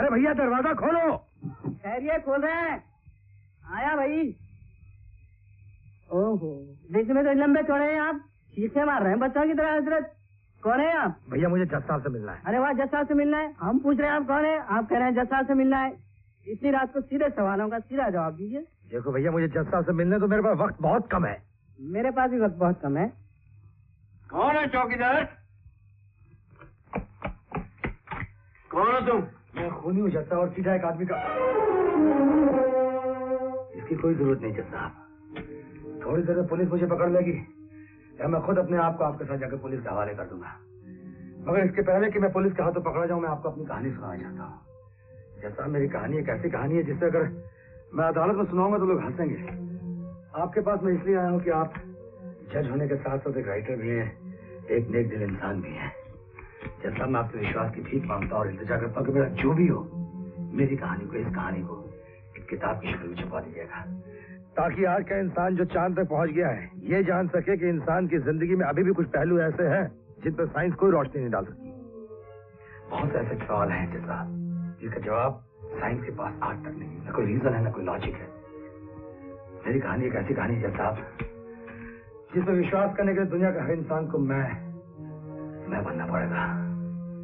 अरे भैया दरवाजा खोलो। खैरिए खोल रहे हैं। आया भाई। ओहो देखने में तो लंबे चौड़े हैं आप, चीखे मार रहे हैं बच्चों की तरह। हजरत कौन है आप? भैया मुझे जज साहब से मिलना है। अरे वाह, जज साहब से मिलना है? हम पूछ रहे हैं आप कौन है, आप कह रहे हैं जज साहब से मिलना है। इतनी रात को सीधे सवालों का सीधा जवाब दीजिए। देखो भैया मुझे जज साहब से मिलने तो मेरे पास वक्त बहुत कम है। मेरे पास भी वक्त बहुत कम है। कौन है चौकीदार? कौन हो तुम? मैं खूनी हूँ जज साहब और सीधा एक आदमी का। इसकी कोई जरूरत नहीं जज साहब, थोड़ी देर में पुलिस मुझे पकड़ लेगी या मैं खुद अपने आप को आपके साथ जाकर पुलिस के हवाले कर दूंगा। मगर इसके पहले कि मैं पुलिस के हाथों पकड़ा जाऊं, मैं आपको अपनी कहानी सुनाना चाहता हूँ। जज साहब मेरी कहानी एक ऐसी कहानी है जिससे अगर मैं अदालत में सुनाऊंगा तो लोग हंसेंगे। आपके पास मैं इसलिए आया हूँ कि आप जज होने के साथ साथ एक राइटर भी हैं, एक नेक दिल इंसान भी हैं। जज साहब मैं आपसे विश्वास की भीख मांगता और इंतजार करता हूँ कि मेरा जो भी हो, मेरी कहानी को, इस कहानी को एक किताब की शक्ल में छुपा दीजिएगा, ताकि आज का इंसान जो चांद तक पहुंच गया है ये जान सके कि इंसान की जिंदगी में अभी भी कुछ पहलू ऐसे हैं जिन पर साइंस कोई रोशनी नहीं डाल सकती। बहुत से ऐसे सवाल हैं जज साहब जिसका जवाब साइंस के पास आज तक नहीं, न कोई रीजन है न कोई लॉजिक है। मेरी कहानी एक ऐसी कहानी है जज साहब जिस पर विश्वास करने के लिए दुनिया का हर इंसान को मैं बनना पड़ेगा।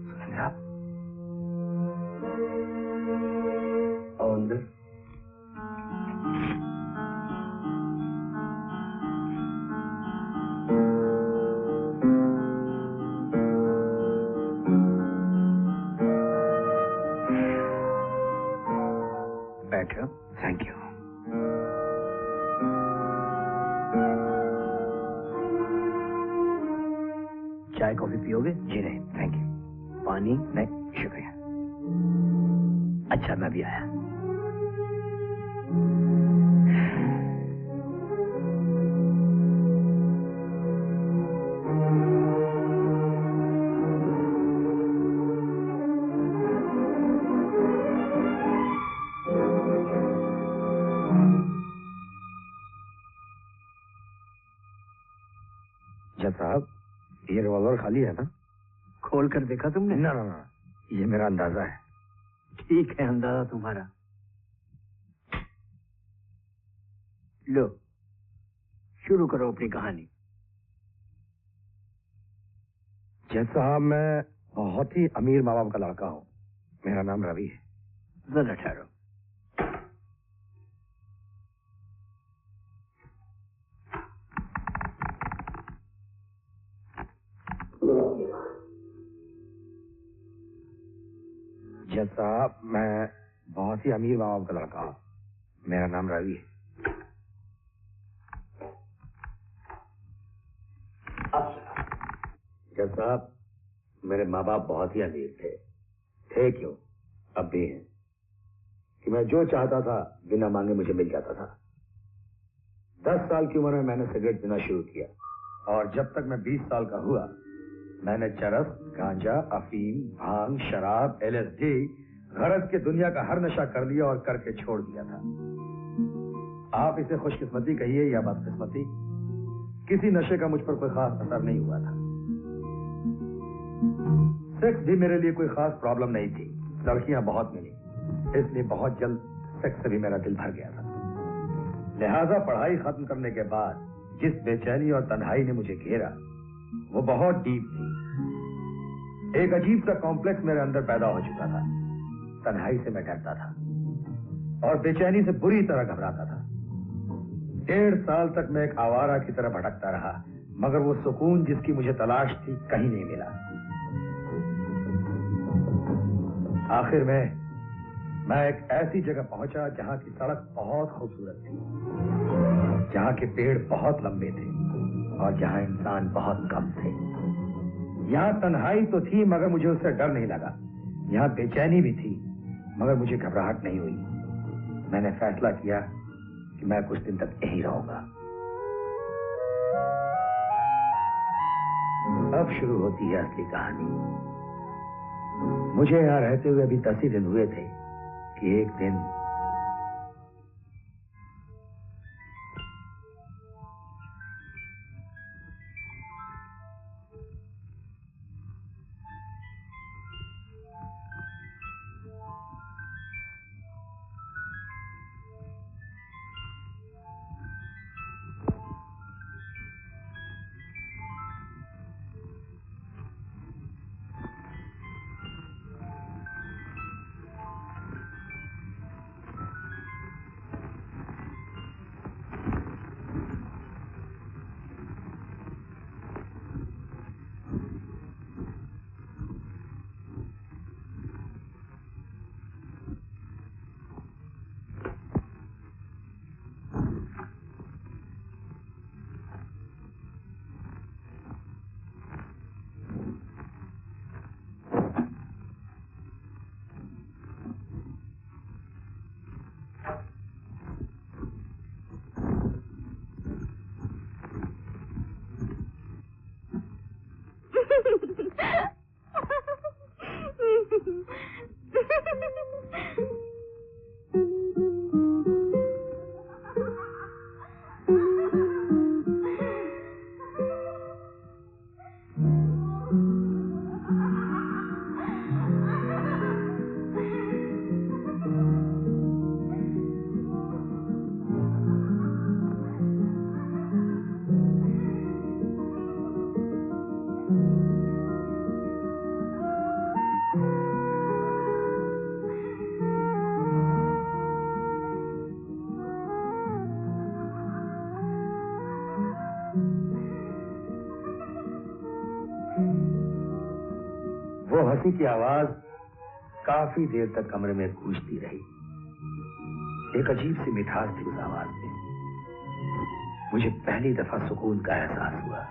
सुनेंगे आप? और अंदर बैठो। Thank you. चाय कॉफी पियोगे? जी नहीं थैंक यू। पानी? नहीं शुक्रिया। अच्छा मैं भी आया। जज साहब ये रिवॉल्वर खाली है ना? खोल कर देखा तुमने? ना ना ना, ये मेरा अंदाजा है। ठीक है अंदाजा तुम्हारा। लो शुरू करो अपनी कहानी। जज साहब मैं बहुत ही अमीर माँ बाप का लड़का हूँ। मेरा नाम रवि है। जरा ठहरो। जज साहब मैं बहुत ही अमीर माँ बाप का लड़का हूँ। मेरा नाम रवि है। जज साहब मेरे माँ बाप बहुत ही अमीर थे क्यों, अब भी हैं, कि मैं जो चाहता था बिना मांगे मुझे मिल जाता था। 10 साल की उम्र में मैंने सिगरेट पीना शुरू किया और जब तक मैं 20 साल का हुआ मैंने चरस, गांजा, अफीम, भांग, शराब, LSD, गरज के दुनिया का हर नशा कर लिया और करके छोड़ दिया था। आप इसे खुशकिस्मती कहिए या बदकिस्मती, किसी नशे का मुझ पर कोई खास असर नहीं हुआ था। सेक्स भी मेरे लिए कोई खास प्रॉब्लम नहीं थी। लड़कियां बहुत मिली, इसलिए बहुत जल्द सेक्स से भी मेरा दिल भर गया था। लिहाजा पढ़ाई खत्म करने के बाद जिस बेचैनी और तन्हाई ने मुझे घेरा वो बहुत डीप थी। एक अजीब सा कॉम्प्लेक्स मेरे अंदर पैदा हो चुका था। तन्हाई से मैं डरता था और बेचैनी से बुरी तरह घबराता था। 1.5 साल तक मैं एक आवारा की तरह भटकता रहा, मगर वो सुकून जिसकी मुझे तलाश थी कहीं नहीं मिला। आखिर में मैं एक ऐसी जगह पहुंचा जहां की सड़क बहुत खूबसूरत थी, जहां के पेड़ बहुत लंबे थे और जहां इंसान बहुत कम थे। यहाँ तन्हाई तो थी मगर मुझे उससे डर नहीं लगा। यहाँ बेचैनी भी थी मगर मुझे घबराहट नहीं हुई। मैंने फैसला किया कि मैं कुछ दिन तक यहीं रहूंगा। अब शुरू होती है असली कहानी। मुझे यहाँ रहते हुए अभी 10 ही दिन हुए थे कि एक दिन वो हंसी की आवाज काफी देर तक कमरे में गूंजती रही। एक अजीब सी मिठास थी उस आवाज में। मुझे पहली दफा सुकून का एहसास हुआ।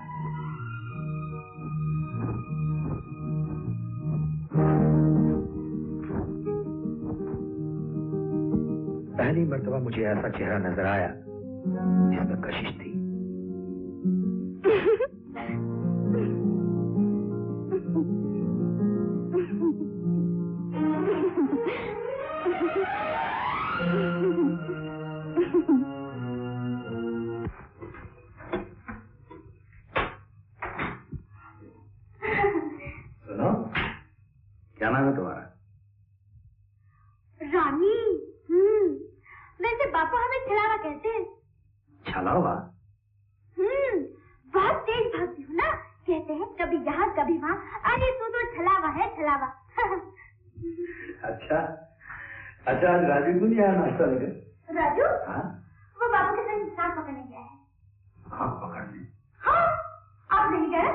पहली मर्तबा मुझे ऐसा चेहरा नजर आया जिसमें कशिश थी। सुनो, क्या नाम है तुम्हारा? रानी। वैसे बापू हमें छलावा कहते हैं। छलावा? बहुत तेज भागती हूँ ना, कहते हैं कभी यहाँ कभी वहाँ। अरे तू तो छलावा है, छलावा। अच्छा अच्छा, आज राजू क्यों नहीं आया नाश्ता लेकर? राजू? हाँ, वो बापू के संग सांप पकड़ने गया है। सांप पकड़ने? हाँ, आप नहीं गए?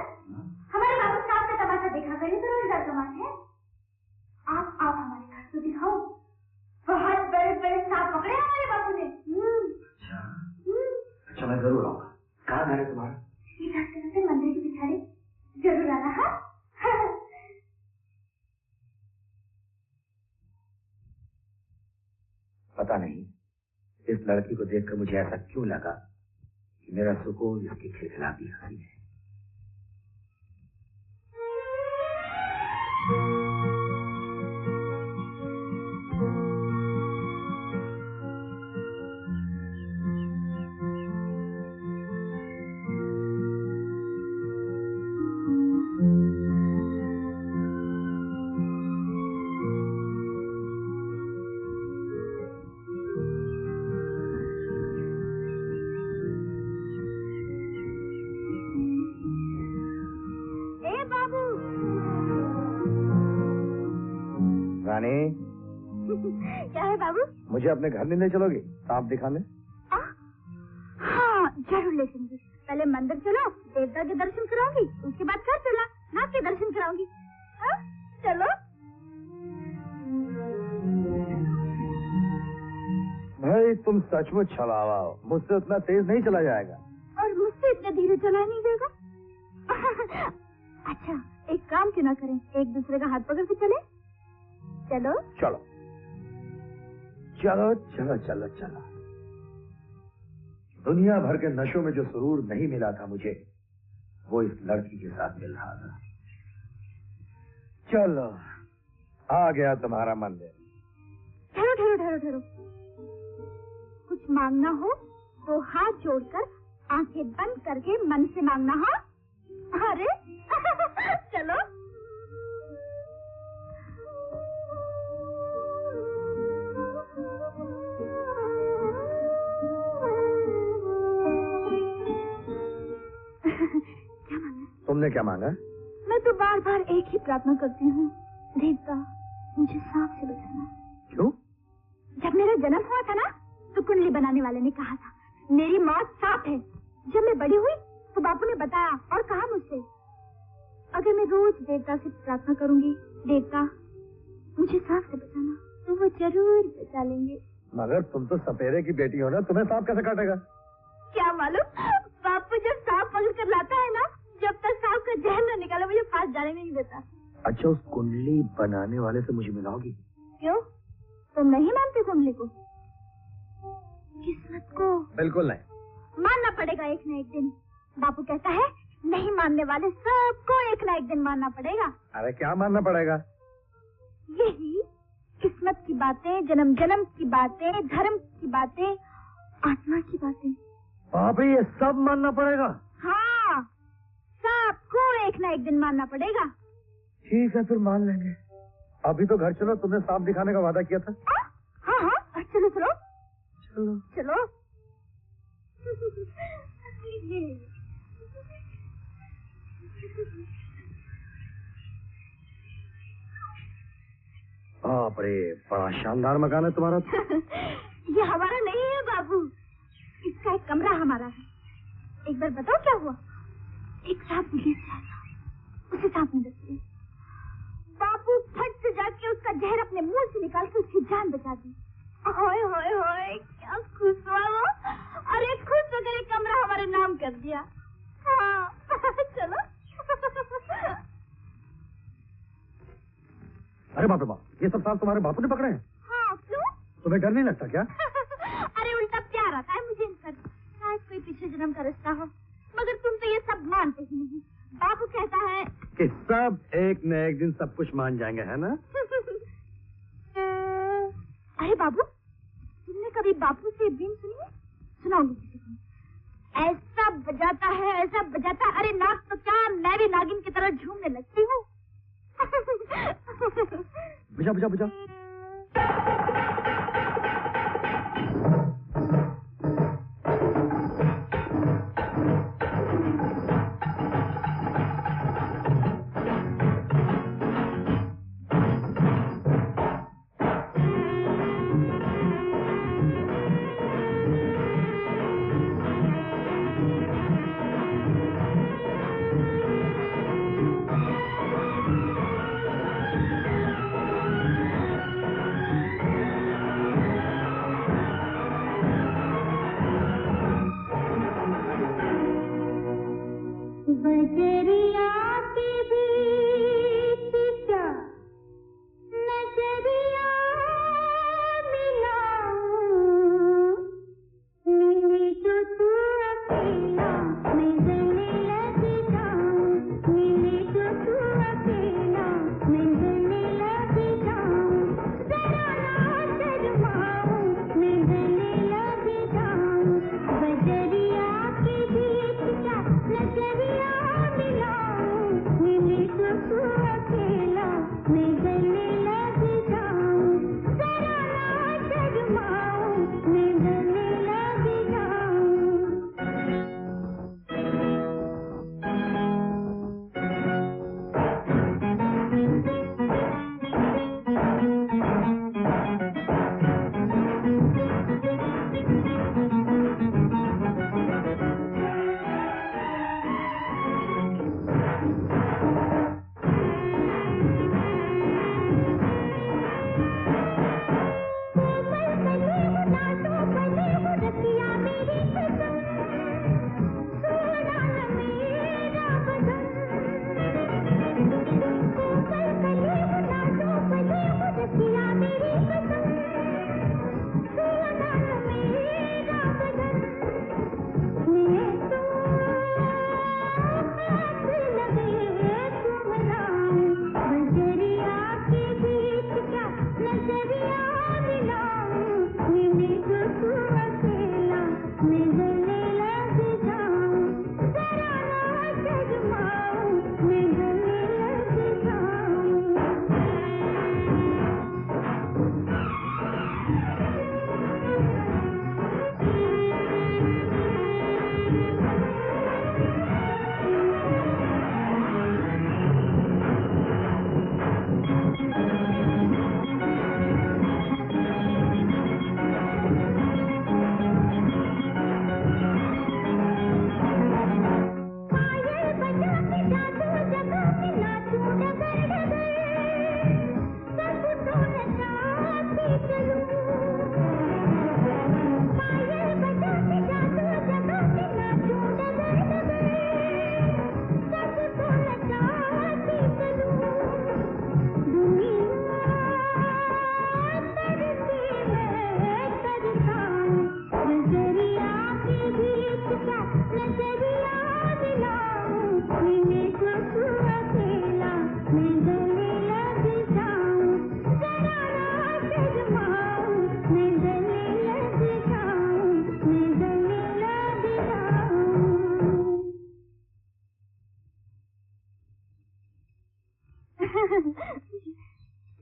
हमारे बापू सांप का तमाशा देखा करें तो रोजगार कमाते हैं। आप हमारे घर तो दिखाओ। बहुत बड़े बड़े सांप पकड़े हमारे बापू ने। अच्छा, मैं जरूर आऊंगा। कहाँ घर है तुम्हारा? इस हफ्ते से मंदिर के पिछाड़े। जरूर आना। हाँ, पता नहीं इस लड़की को देखकर मुझे ऐसा क्यों लगा कि मेरा सुकून इसकी खिलखिलाती हंसी है। रानी, क्या है बाबू? मुझे अपने घर नहीं ले चलोगे सांप दिखाने? हाँ, जरूर ले चलूंगी। पहले मंदिर चलो, देवता के दर्शन कराऊंगी, उसके बाद घर चला नाथ के दर्शन कराऊंगी। हाँ, चलो। भाई तुम सचमुच छलावा हो, मुझसे उतना तेज नहीं चला जाएगा। और मुझसे इतने धीरे चला नहीं देगा। अच्छा, एक काम क्यों ना करें, एक दूसरे का हाथ पकड़ के चले? चलो चलो चलो चलो चलो चलो। दुनिया भर के नशों में जो सुरूर नहीं मिला था मुझे, वो इस लड़की के साथ मिल रहा था। चलो, आ गया तुम्हारा मंदिर। ठहरो ठहरो ठहरो ठहरो। कुछ मांगना हो तो हाथ जोड़कर आंखें बंद करके मन से मांगना। हाँ, अरे चलो। क्या मांगा? तुमने क्या मांगा? मैं तो बार बार एक ही प्रार्थना करती हूँ, देवता मुझे सांप से बचाना। क्यों? जब मेरा जन्म हुआ था ना, तो कुंडली बनाने वाले ने कहा था मेरी मौत सांप है। जब मैं बड़ी हुई तो बापू ने बताया और कहा मुझसे, अगर मैं रोज देवता से प्रार्थना करूंगी, देवता मुझे सांप से बचाना, तो वो जरूर बचा लेंगे। मगर तुम तो सपेरे की बेटी हो ना, तुम्हें सांप कैसे काटेगा? क्या मालूम, बापू जब सांप पकड़ कर लाता है ना, जब तक सांप का जहर न निकाले मुझे पास जाने नहीं देता। अच्छा, उस कुंडली बनाने वाले से मुझे मिलाओगी? क्यों, तुम नहीं मानते कुंडली को? किस्मत को? बिल्कुल नहीं। मानना पड़ेगा एक न एक दिन। बापू कहता है नहीं मानने वाले सबको एक न एक दिन मानना पड़ेगा। अरे क्या मानना पड़ेगा? यही किस्मत की बातें, जन्म जन्म की बातें, धर्म की बातें, आत्मा की बातें। बाप रे, ये सब मानना पड़ेगा? हाँ, सबको एक न एक दिन मानना पड़ेगा। ठीक है, फिर मान लेंगे। अभी तो घर चलो, तुमने सांप दिखाने का वादा किया था। हाँ हाँ, चलो चलो चलो चलो। बाप रे, बड़ा शानदार मकान है तुम्हारा। ये हमारा नहीं है बाबू, इसका एक कमरा हमारा है। एक बार बताओ क्या हुआ। एक सांप विदेश से आया, उसे सांप ने डस लिया। बापू फट से जाके उसका जहर अपने मुंह से निकाल के उसकी जान बचा दी। ओए होए होए, क्या खुश हुआ वो। अरे खुश होकर एक कमरा हमारे नाम कर दिया। हाँ चलो। अरे बाप रे बाप, ये सब सांप तुम्हारे बापू ने पकड़े हैं? हाँ क्यों? तुम्हें डर नहीं लगता क्या? अरे उल्टा प्यार आता है मुझे इन पर। शायद कोई पिछले जन्म का रिश्ता हो, मगर तुम तो ये सब मानते ही नहीं। बाबू कहता है कि सब एक न एक दिन सब कुछ मान जाएंगे, है ना? अरे बाबू, तुमने कभी बापू से बीन सुनी है? सुनाऊंगी किसी को। ऐसा बजाता है, ऐसा बजाता है। अरे नाग तो क्या, मैं भी नागिन की तरह झूमने लगती हूँ। बुझा बुझा बुझा। बजरिया के बीच क्या नजरिया मिलाऊं, मिली जो तू अकेला मैं गले लग जाऊं, मिली जो तू अकेला मैं गले लग जाऊं, जरा ना शर्माऊं मैं गले लग जाऊं, बजरिया के बीच क्या नजरिया मिली तो तू अकेला मैं गले लग जाऊं, जरा ना शर्माऊं मैं गले लग जाऊं।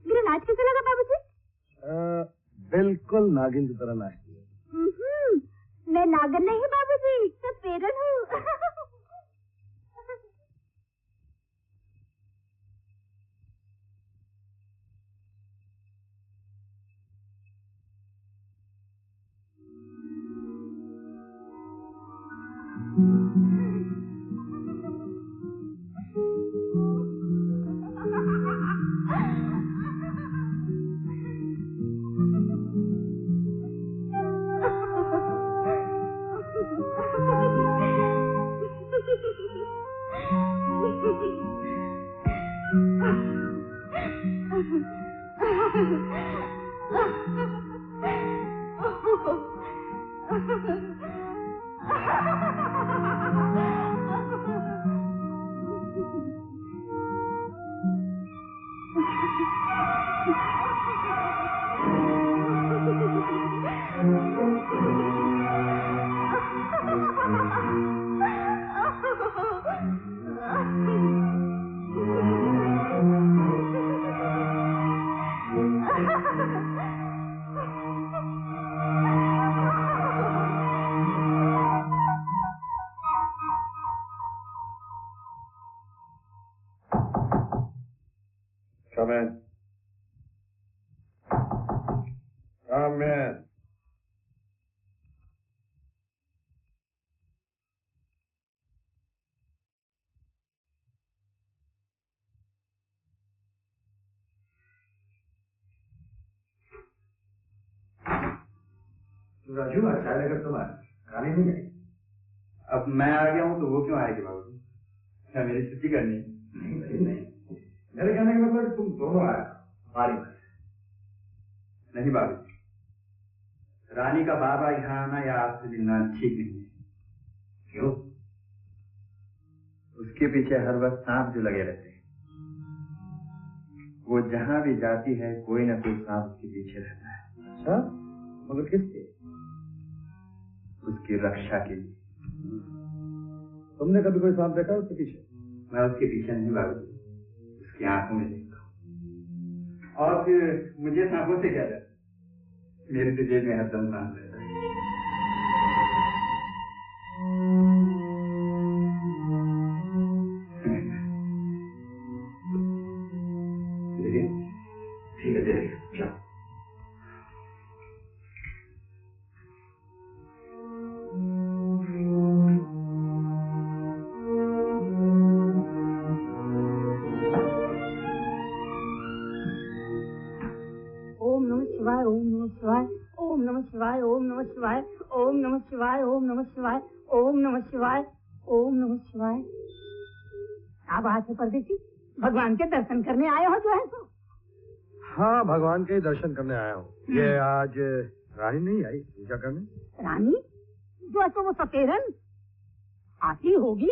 मेरा नाच कैसा लगा बाबूजी? बिल्कुल नागिन की तरह नाचती है। मैं नागिन नहीं बाबूजी, मैं पेरन हूँ। Come in. Come in. Raju अच्छा लगा तुम्हारा खाने नहीं गई। अब मैं आ गया हूँ तो वो क्यों आएगी बाबू? क्या मेरी छुट्टी करनी है? नहीं भाई नहीं, मेरे कहने का मतलब तुम दोनों आया हमारी बात नहीं बाबू, रानी का बाबा यहाँ आना या आपसे मिलना ठीक नहीं है। क्यों? उसके पीछे हर वक्त सांप जो लगे रहते हैं। वो जहाँ भी जाती है कोई ना कोई सांप उसके पीछे रहता है। अच्छा, मगर किसके? उसकी रक्षा के लिए। तुमने कभी कोई सांप देखा उसके पीछे? मैं उसके पीछे नहीं बाबू, उसकी आंखों में देखता हूँ। और फिर मुझे सांपों से क्या डर? मेरे तो जेब में हरदम सांप रहता है। ठीक है देखिए, चलो। ओम नमः शिवाय, ओम नमः शिवाय, ओम नमः शिवाय, ओम नमः शिवाय, ओम नमः शिवाय, ओम नमः शिवाय, ओम नमः शिवाय, ओम नमः शिवाय। क्या बात है परदेसी, भगवान के दर्शन करने आए हो जो है तो? हाँ, भगवान के दर्शन करने आया हूँ। ये आज रानी नहीं आई पूजा करने? रानी जो है तो वो सतेरन आती होगी,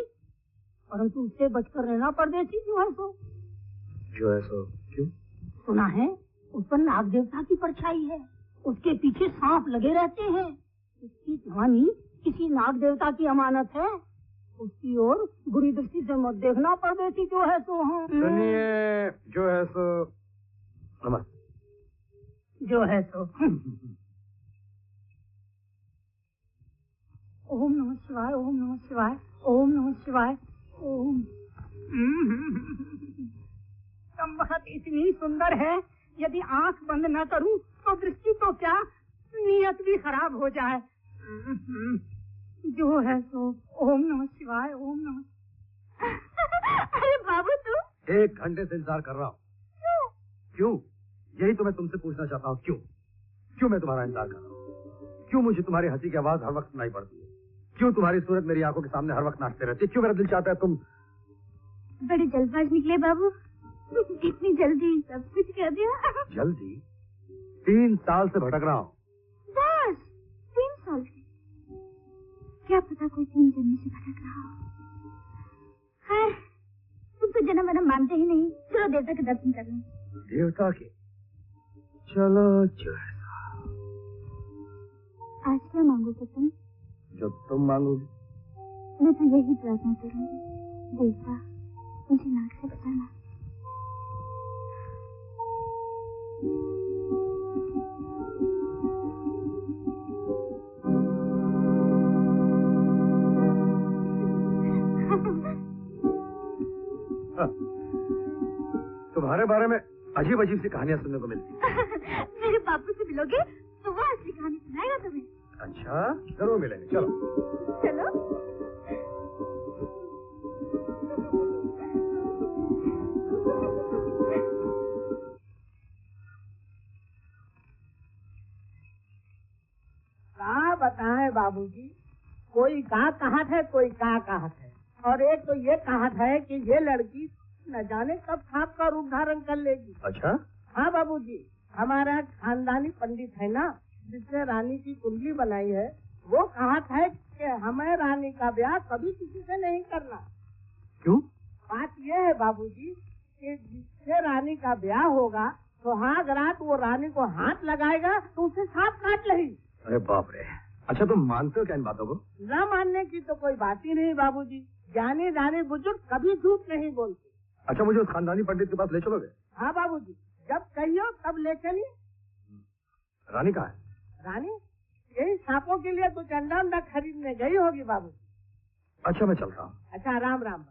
परंतु उससे बचकर रहना परदेसी जो है तो। जो है सो क्यों? सुना है उस पर नाग देवता की परछाई है, उसके पीछे सांप लगे रहते हैं। उसकी जवानी किसी नाग देवता की अमानत है, उसकी ओर बुरी दृष्टि से मत देखना परदेसी जो है सो। हाँ सुनिए, जो है सो नमस्ते। जो है सो। ओम नमः शिवाय, ओम नमः शिवाय, ओम नमः शिवाय, ओम। संबखत इतनी सुंदर है, यदि आंख बंद न करूं तो दृष्टि तो क्या नियत भी खराब हो जाए। जो है सो। ओम नमः शिवाय, ओम नमः। अरे बाबू तू 1 घंटे से इंतजार कर रहा हूँ। क्यों? यही तो मैं तुमसे पूछना चाहता हूँ। क्यों मैं तुम्हारा इंतजार कर रहा हूँ? क्यों मुझे तुम्हारी हंसी की आवाज हर वक्त सुनाई पड़ती है? क्यों तुम्हारी सूरत मेरी आंखों के सामने हर वक्त नाचते रहती है? क्यों मेरा दिल चाहता है तुम? बड़े जल्दबाज निकले बाबू, इतनी जल्दी सब कुछ कर दिया। जल्दी? 3 साल से भटक रहा हूँ। बस 3 साल से? क्या पता कोई 3 जन्म से भटक रहा हो। खैर, तुम तो जन्म वन्म मानते ही नहीं। चलो देवता के दर्शन कर लो। देवता के? चलो जो है। आज क्या मांगोगे तुम? जब तुम मांगोगे। मैं तो यही प्रार्थना करूंगी, देवता मुझे नाग से बचाना। तुम्हारे बारे में अजीब अजीब सी कहानियां सुनने को मिलती हैं। मेरे बापू से मिलोगे तो वो असली कहानी सुनाएगा तुम्हें। अच्छा, जरूर मिलेंगे। चलो चलो। क्या बताएं बाबूजी, कोई कहाँ है, कोई कहाँ है। और एक तो ये कहा है कि ये लड़की न जाने कब सांप का रूप धारण कर लेगी। अच्छा? हाँ बाबूजी, हमारा खानदानी पंडित है ना, जिसने रानी की कुंडली बनाई है, वो कहा है कि हमें रानी का ब्याह कभी किसी से नहीं करना। क्यों? बात ये है बाबूजी कि जिससे रानी का ब्याह होगा तो सुहाग रात वो रानी को हाथ लगाएगा तो उसे सांप काट लेगी। अरे बाप रे। अच्छा तुम मानते हो क्या इन बातों को? न मानने की तो कोई बात ही नहीं बाबूजी, जाने जाने बुजुर्ग कभी झूठ नहीं बोलते। अच्छा मुझे उस खानदानी पंडित के पास ले चलोगे? हाँ बाबूजी, जब कहियो तब ले चलिए। रानी कहाँ है? रानी यही सांपों के लिए तो चंदा उंदा खरीदने गई होगी बाबूजी। अच्छा मैं चलता हूँ। अच्छा राम राम।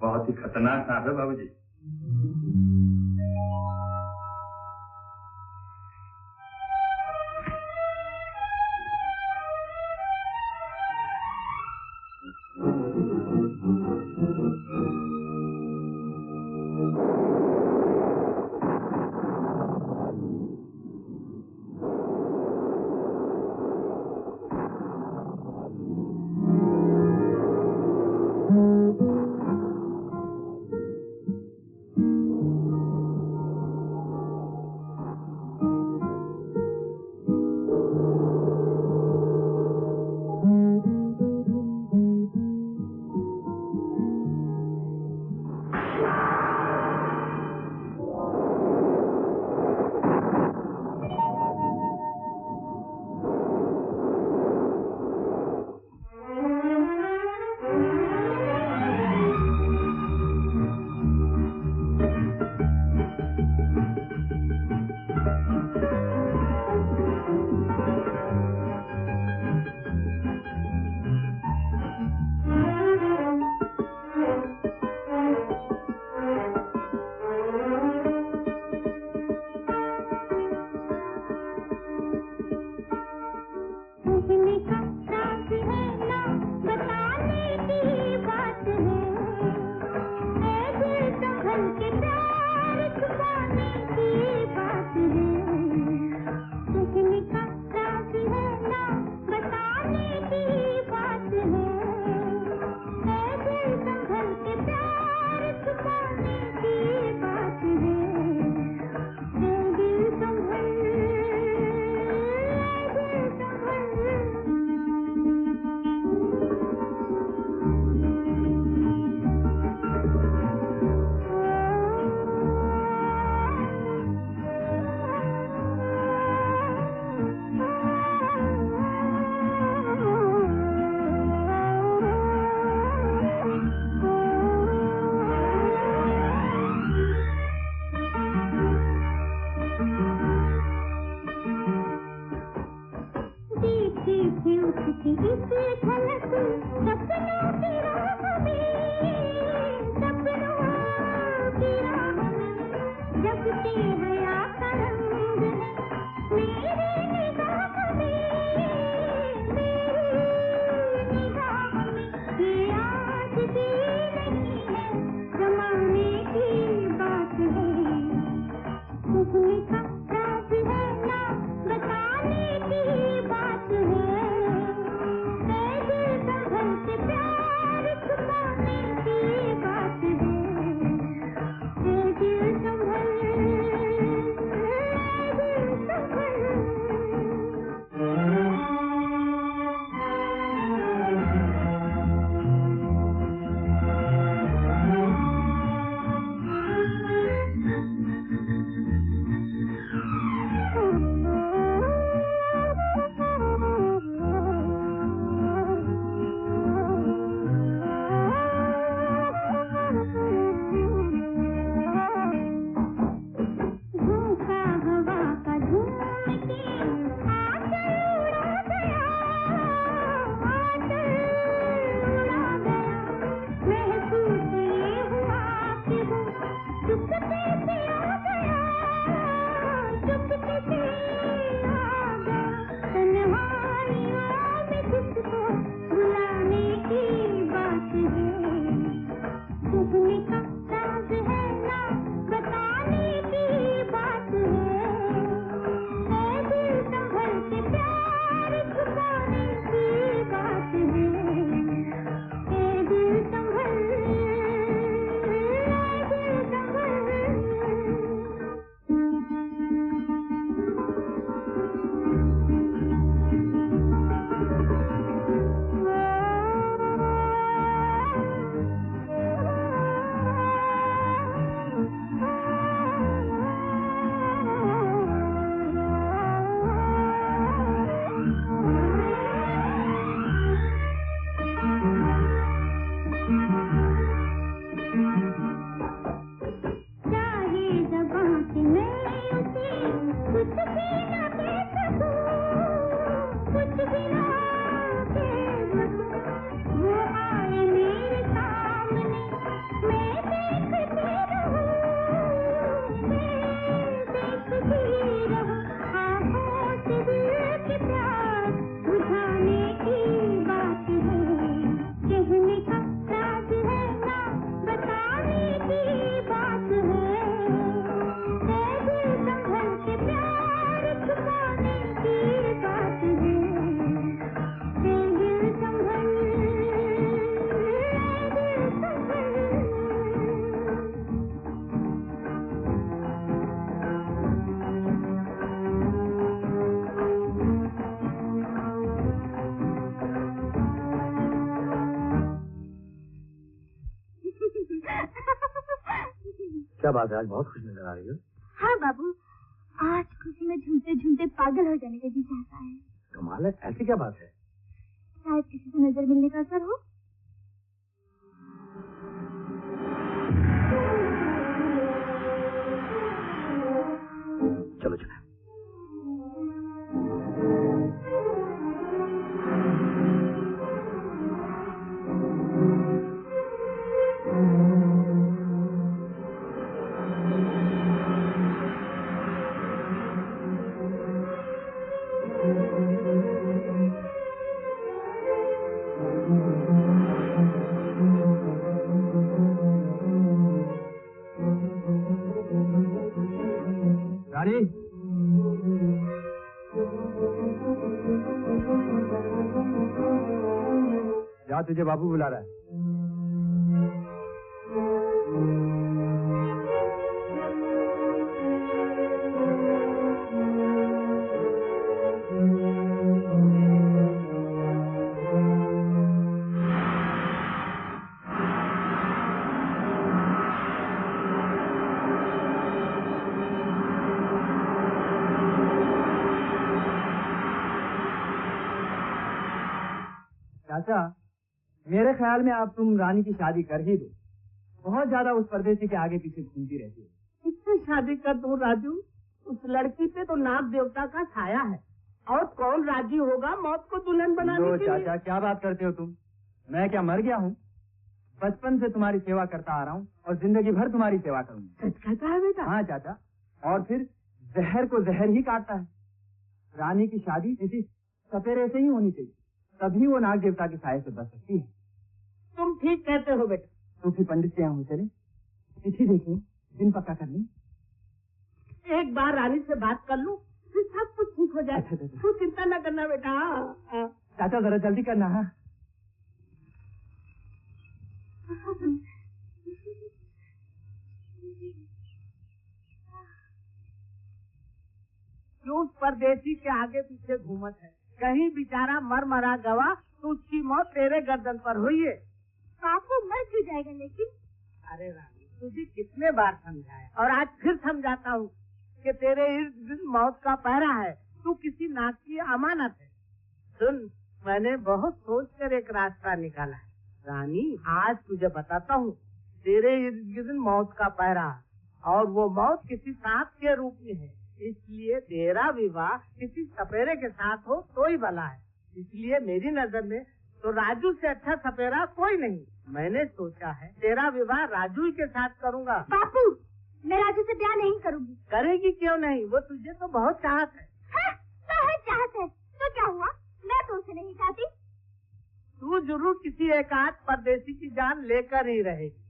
बहुत ही खतरनाक सांप है बाबूजी। प्यार छुपाने की क्या बात है, आज बहुत खुश नजर आ रही हो। हाँ बाबू, आज खुशी में झूमते झूमते पागल हो जाने का जी चाहता है। कमाल है, ऐसी क्या बात है? शायद किसी से नजर मिलने का असर हो। चलो चलो। रानी, जा, तुझे बाबू बुला रहा है। चाचा, मेरे ख्याल में आप तुम रानी की शादी कर ही दो। बहुत ज्यादा उस परदेसी के आगे पीछे घूमती रहती हो। इससे शादी कर दूं राजू? उस लड़की पे तो नाग देवता का छाया है, और कौन राजी होगा मौत को दुल्हन बनाने के लिए? चाचा, क्या बात करते हो तुम? मैं क्या मर गया हूँ? बचपन से तुम्हारी सेवा करता आ रहा हूँ और जिंदगी भर तुम्हारी सेवा करूंगा। सच कहता है बेटा? हाँ चाचा, और फिर जहर को जहर ही काटता है। रानी की शादी किसी सपेरे से ही होनी चाहिए, तभी वो नाग देवता के साये से बच सकती है। तुम ठीक कहते हो बेटा। तो फिर पंडित के यहाँ चले, चिट्ठी देखो, दिन पक्का कर ली। एक बार रानी से बात कर लूं, फिर सब कुछ ठीक हो जाए। अच्छा। तू चिंता न करना बेटा। चाचा जरा जल्दी करना। हाँ, क्यों परदेसी के आगे पीछे घूमत है? कहीं बेचारा मर मरा गवा तो उसकी मौत तेरे गर्दन पर हुई है। बापू मर क्यों जाएगा लेकिन? अरे रानी, तुझे कितने बार समझाया और आज फिर समझाता हूँ कि तेरे इर्द गिर्द मौत का पहरा है। तू किसी नाग की अमानत है। सुन, मैंने बहुत सोच कर एक रास्ता निकाला है। रानी, आज तुझे बताता हूँ, तेरे इर्द गिर्द मौत का पहरा है और वो मौत किसी सांप के रूप में है। इसलिए तेरा विवाह किसी सपेरे के साथ हो तो ही भला है। इसलिए मेरी नजर में तो राजू से अच्छा सपेरा कोई नहीं। मैंने सोचा है तेरा विवाह राजू ही के साथ करूँगा। बापू, मैं राजू से ब्याह नहीं करूँगी। करेगी क्यों नहीं? वो तुझे तो बहुत चाहत है। बहुत चाहत है तो क्या हुआ? मैं तो उसे नहीं चाहती। तू जरूर किसी एकाध परदेसी की जान लेकर ही रहेगी।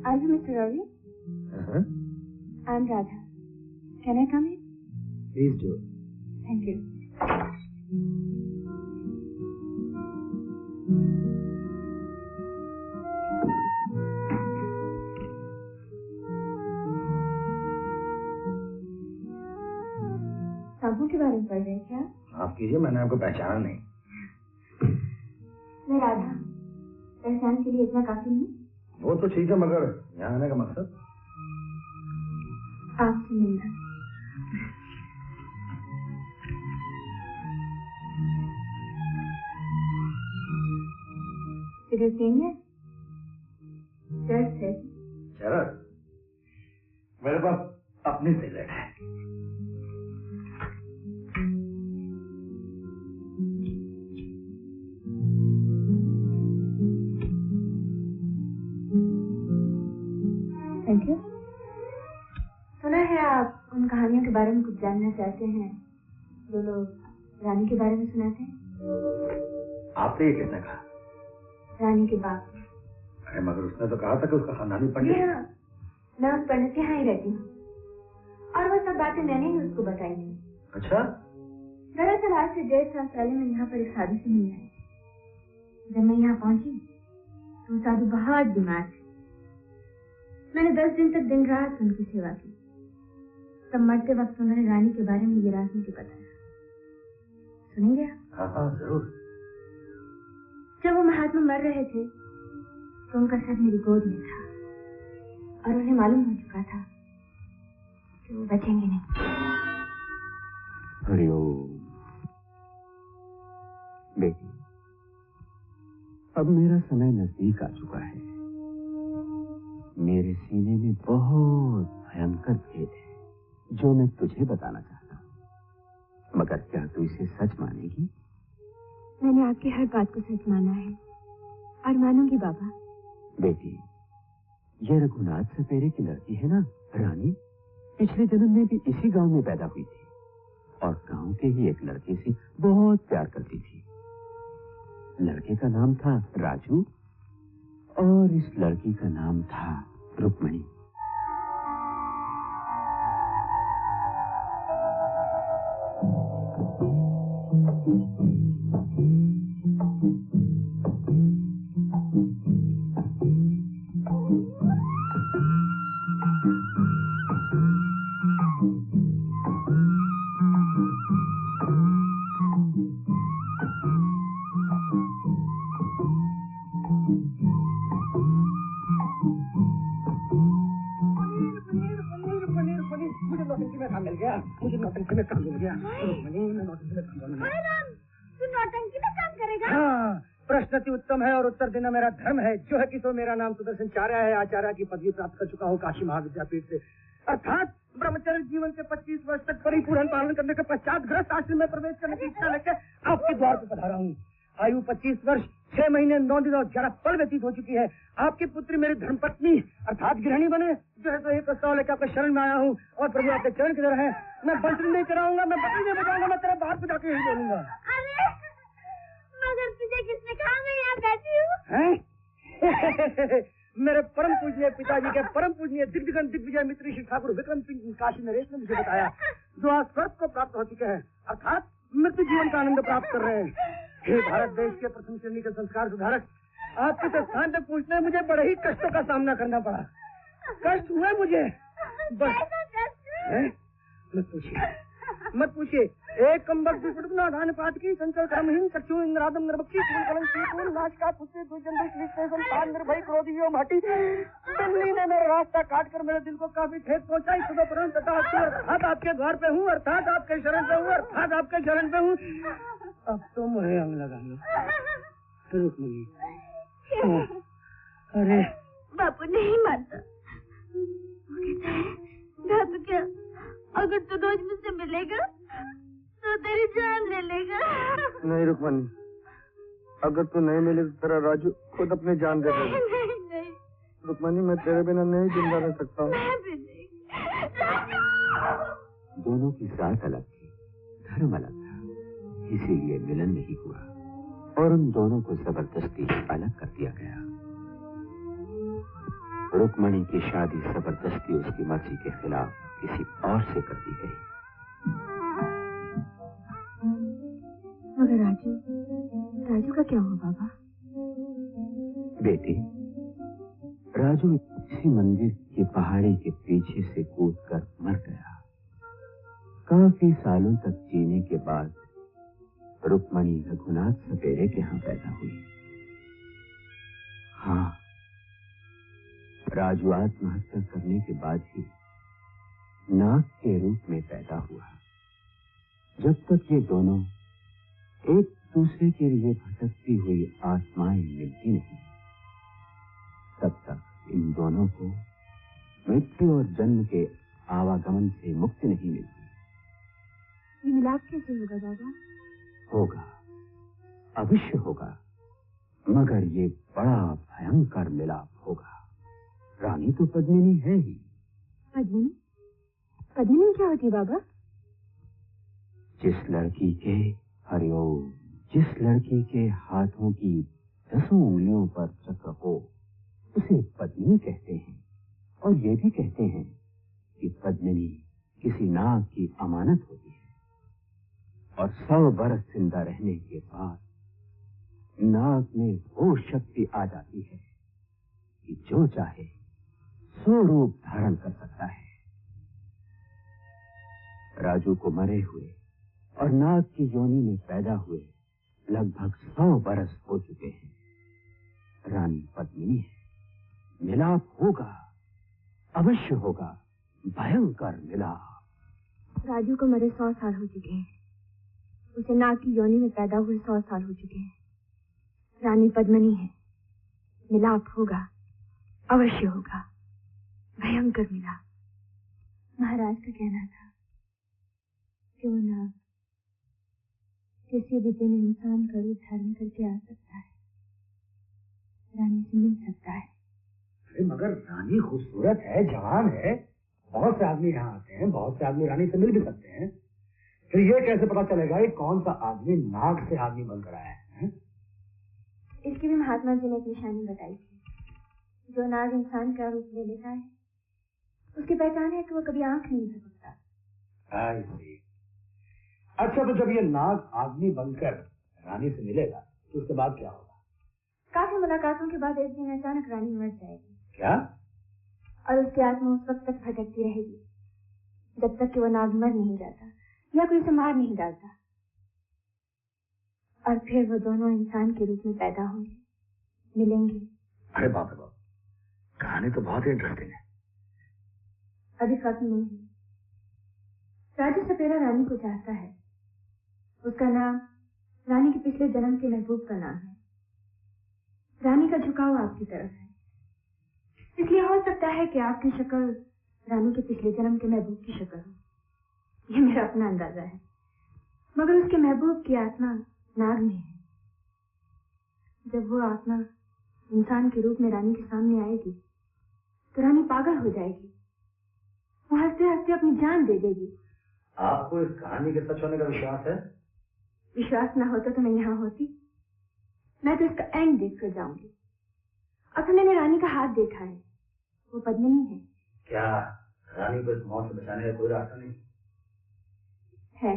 Are you Mr. Ravi? I'm Radha. Can I come in? Please do. Thank you. सांपों के बारे में पढ़ रहे हैं क्या? माफ कीजिए, मैंने आपको पहचाना नहीं। मैं राधा। पहचान के लिए इतना काफी नहीं? वो तो ठीक है, मगर यहाँ आने का मकसद? आपसे मिलना। Did you sing it? Just it. शरद, मेरे पास अपनी सिगरेट है। Thank you. सुना है आप उन कहानियों के बारे में कुछ जानना चाहते हैं जो लोग रानी के बारे में सुनाते हैं। आपसे ये किसने कहा? रानी के बाप। अरे मगर उसने तो कहा था कि उसका खानदानी पंडित। हाँ, मैं उस पंडित के यहाँ ही रहती हूँ और वो सब बातें मैंने ही उसको बताई नहीं। अच्छा? दरअसल आज से 1.5 साल पहले मैं यहाँ पर एक साधु से मिलने आई। जब मैं यहाँ पहुंची तो साधु बहुत बीमार थे। मैंने 10 दिन तक दिन रात उनकी सेवा की। तब मरते वक्त उन्होंने रानी के बारे में ये राज मुझे बताया। सुनेंगे आप? हाँ जरूर। जब वो महात्मा मर रहे थे तो उनका सर मेरी गोद में था और उन्हें मालूम हो चुका था कि वो बचेंगे नहीं। हरिओम। बेटी, अब मेरा समय नजदीक आ चुका है। मेरे सीने में बहुत भयंकर भेद है जो मैं तुझे बताना चाहता हूँ, मगर क्या तू इसे सच मानेगी? मैंने आपकी हर बात को सच माना है और मानूंगी बाबा। बेटी, ये रघुनाथ सपेरे की लड़की है ना रानी, पिछले जन्म में भी इसी गांव में पैदा हुई थी और गांव के ही एक लड़के से बहुत प्यार करती थी। लड़के का नाम था राजू और इस लड़की का नाम था रुक्मणी। मुझे नौटंकी में काम मिल गया। मैं नौटंकी में काम करूंगा। तू नौटंकी में काम करेगा? हाँ, प्रश्न अति उत्तम है और उत्तर देना मेरा धर्म है। जो है कि तो मेरा नाम सुदर्शन चार्य है, आचार्य की पदवी प्राप्त कर चुका हूँ काशी महाविद्यापीठ से, अर्थात ब्रह्मचर्य जीवन के 25 वर्ष तक परिपूर्ण पालन करने के पश्चात गृहस्थ आश्रम में प्रवेश करने की इच्छा लेकर आपके द्वार पर पधारा हूँ। आयु 25 वर्ष 6 महीने 9 दिन और 11 पल व्यतीत हो चुकी है। आपकी पुत्री मेरी धर्मपत्नी अर्थात गृहिणी बने, जो है तो एक प्रस्ताव लेकर आपके शरण में आया हूँ और प्रभु आपके चरण की तरह है। मैं बंसुरी नहीं कराऊंगा, मैं बंसुरी नहीं बजाऊंगा, मैं तेरे बाहर पे जाके यही बोलूंगा। अरे मगर तुझे किसने कहा मैं यहाँ बैठी हूँ? मेरे परम पूजनीय पिताजी के परम पूजनीय दिग्विजय दिग्विजय मित्र श्री ठाकुर विक्रम सिंह काशी नरेश ने मुझे बताया, जो आज स्वर्ग को प्राप्त हो चुके हैं, अर्थात मृत्यु जीवन का आनंद प्राप्त कर रहे हैं। हे भारत देश के प्रथम श्रेणी के संस्कार सुधारक, आपके स्थान पर पूछने मुझे बड़े ही कष्टों का सामना करना पड़ा। कष्ट हुए मुझे मत पूछिए। एक कम्बक धान पात की चंचल कर्महीन चक्षु इंद्रादम निर्भक्षी नाशका पुष्टि संतान निर्भय क्रोधियों भाटी बिल्ली ने मेरा रास्ता काट कर मेरे दिल को काफी ठेस पहुंचाई। सुबह परंत अर्थात आपके द्वार पे हूँ, अर्थात आपके शरण पे हूँ, अर्थात आपके शरण पे हूँ। अब तो मुझे अंग लगा लो। अरे बापू नहीं मानता। तो क्या अगर तू रोज मुझसे मिलेगा तो तेरी जान ले लेगा। नहीं रुक्मणी, अगर तू नहीं मिले तो तेरा राजू खुद अपनी जान दे देगा। नहीं रुक्मणी, मैं तेरे बिना नहीं जिंदा रह सकता हूँ। दोनों की जात अलग थी, धर्म अलग था, इसीलिए मिलन नहीं हुआ और उन दोनों को जबरदस्ती अलग कर दिया गया। रुक्मणी की शादी जबरदस्ती उसकी मर्जी के खिलाफ किसी और से कर दी गई। मगर राजू का क्या हुआ बाबा? बेटी, राजू इसी मंदिर की पहाड़ी के पीछे से कूदकर मर गया। काफी सालों तक जीने के बाद रुक्मणी रघुनाथ सपेरे के यहाँ पैदा हुई। हाँ, राजू आत्महत्या करने के बाद ही नाग के रूप में पैदा हुआ। जब तक ये दोनों एक दूसरे के लिए भटकती हुई आत्माएं मिलती नहीं, तब तक इन दोनों को मृत्यु और जन्म के आवागमन से मुक्ति नहीं मिलती। ये मिलाप कैसे होगा दादा? होगा, अवश्य होगा, मगर ये बड़ा भयंकर मिलाप होगा। रानी तो पद्मिनी है ही। पद्मिनी? पद्मिनी क्या होती बाबा? जिस लड़की के हरिओम, जिस लड़की के हाथों की 10 उंगलियों पर चक्र हो, उसे पद्मिनी कहते हैं। और ये भी कहते हैं कि पद्मिनी किसी नाग की अमानत होती है और 100 बरस जिंदा रहने के बाद नाग में वो शक्ति आ जाती है कि जो चाहे 100 रूप धारण कर सकता है। राजू को मरे हुए और नाग की योनि में पैदा हुए लगभग 100 बरस हो चुके हैं। रानी पद्मिनी है, मिलाप होगा, अवश्य होगा, भयंकर मिलाप। राजू को मरे 100 साल हो चुके हैं। उसे नाग की योनि में पैदा हुए 100 साल हो चुके हैं। रानी पद्मिनी है, मिलाप होगा, अवश्य होगा, भयंकर मिलाप। महाराज का कहना था कि वो नाग किसी भी दिन इंसान का रूप धारण करके आ सकता है, रानी से मिल सकता है। अरे मगर रानी खूबसूरत है, जवान है, बहुत से आदमी यहाँ आते हैं, बहुत से आदमी रानी से मिल भी सकते हैं। फिर ये कैसे पता चलेगा कि कौन सा आदमी नाग से आदमी बनकर आया है? इसकी भी महात्मा जी ने एक निशानी बताई थी। जो नाग इंसान का रूप ले लेता है, उसकी पहचान है कि वो कभी आंख नहीं झपकता। अच्छा, तो जब ये नाग आदमी बनकर रानी से मिलेगा तो उसके बाद क्या होगा? काफी मुलाकातों के बाद एक दिन अचानक रानी मर जाएगी। क्या? और उसकी आत्मा उस वक्त तक भटकती रहेगी जब तक कि वो नाग मर नहीं जाता या कोई उसे मार नहीं डालता। और फिर वो दोनों इंसान के रूप में पैदा होंगे, मिलेंगे। अरे बाप रे बाप, कहानी तो बहुत ही इंटरेस्टिंग है। अभी खत्म नहीं है। राजू सपेरा रानी को चाहता है। उसका नाम रानी के पिछले जन्म के महबूब का नाम है। रानी का झुकाव आपकी तरफ है, इसलिए हो सकता है कि आपकी शक्ल रानी के पिछले जन्म के महबूब की शक्ल हो। ये मेरा अपना अंदाजा है, मगर उसके महबूब की आत्मा नाग में है। जब वो आत्मा इंसान के रूप में रानी के सामने आएगी तो रानी पागल हो जाएगी। वो हंसते हंसते अपनी जान दे देगी। आपको इस कहानी के सच होने का विश्वास है? विश्वास ना होता तो मैं यहाँ होती। मैं तो इसका एंड देख कर जाऊंगी। अब तो मैंने रानी का हाथ देखा है, वो पद्मिनी है। क्या रानी को इस मौत से बचाने का कोई रास्ता नहीं है?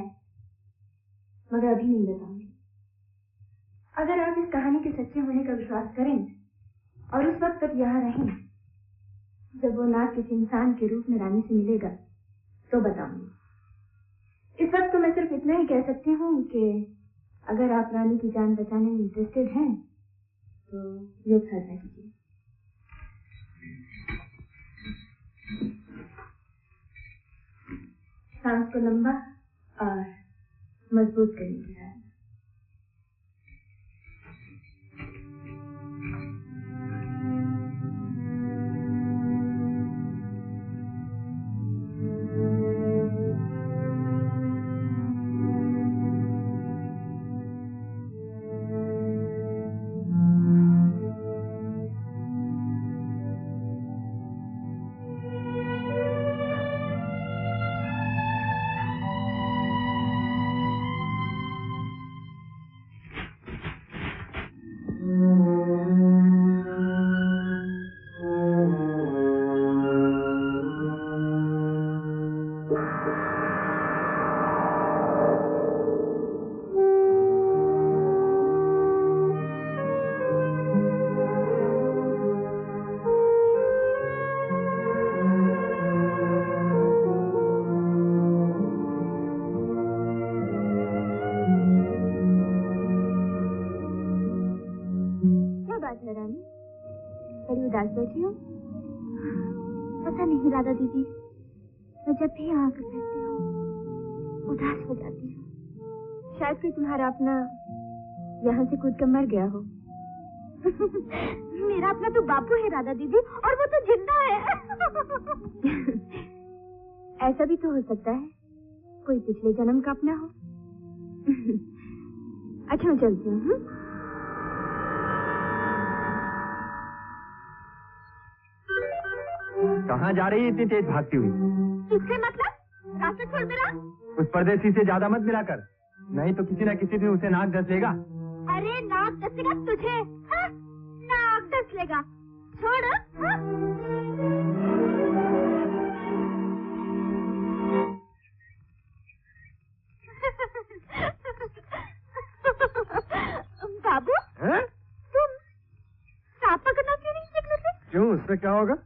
मगर अभी नहीं बताऊंगी। अगर आप इस कहानी के सच्चे होने का विश्वास करें और उस वक्त तक यहाँ रहें जब वो नाग किसी इंसान के रूप में रानी से मिलेगा तो बताऊंगी। इस वक्त तो मैं सिर्फ इतना ही कह सकती हूँ कि अगर आप रानी की जान बचाने में इंटरेस्टेड हैं तो योग साधना कीजिए। सांस को लंबा और मजबूत करने की साधना। बैठी हूँ। पता नहीं राधा दीदी, मैं जब भी यहाँ आकर बैठती हूँ उदास हो जाती हूँ। शायद कोई तुम्हारा अपना यहाँ से कूद कर मर गया हो। मेरा अपना तो बापू है राधा दीदी, और वो तो जिंदा है। ऐसा भी तो हो सकता है कोई पिछले जन्म का अपना हो। अच्छा मैं चलती हूँ। कहाँ जा रही है इतनी तेज भागती हुई? किससे मतलब? रास्ता छोड़ मेरा। उस परदेसी से ज्यादा मत मिला कर, नहीं तो किसी न किसी दिन उसे नाक डस लेगा। अरे नाक डसेगा तुझे? हा? नाक डस लेगा, छोड़। हा? बाबू तुम सांप पकड़ना क्यों नहीं सीख लेते? क्यों, उससे क्या होगा?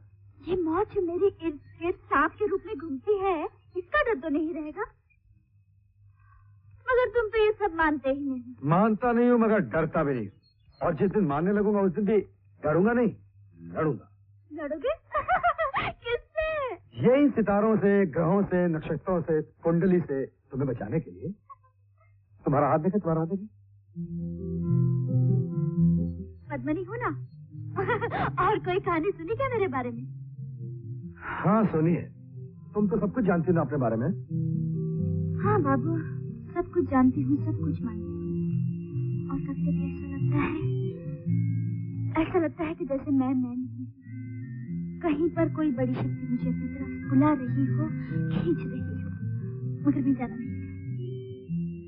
ये मौत जो मेरे इर्द गिर्द सांप के रूप में घूमती है, इसका डर तो नहीं रहेगा? मगर तुम तो ये सब मानते ही नहीं। मानता नहीं हूँ मगर डरता भी नहीं, और जिस दिन मानने लगूंगा उस दिन भी डरूंगा नहीं, लड़ूंगा। लड़ोगे? किससे? यही सितारों से, ग्रहों से, नक्षत्रों से, कुंडली से तुम्हें बचाने के लिए। तुम्हारा हाथ देखे, तुम्हारा हाथ देखे। पद्मनी हो ना? और कोई कहानी सुनी क्या मेरे बारे में? हाँ सुनिए, तुम तो सब कुछ जानती हो ना अपने बारे में। हाँ बाबू, सब कुछ जानती हूँ, सब कुछ मानती हूँ। और कभी कभी ऐसा लगता है कि जैसे मैं नहीं, कहीं पर कोई बड़ी शक्ति मुझे अपनी तरफ बुला रही हो, खींच रही हो, मगर मैं जाना नहीं।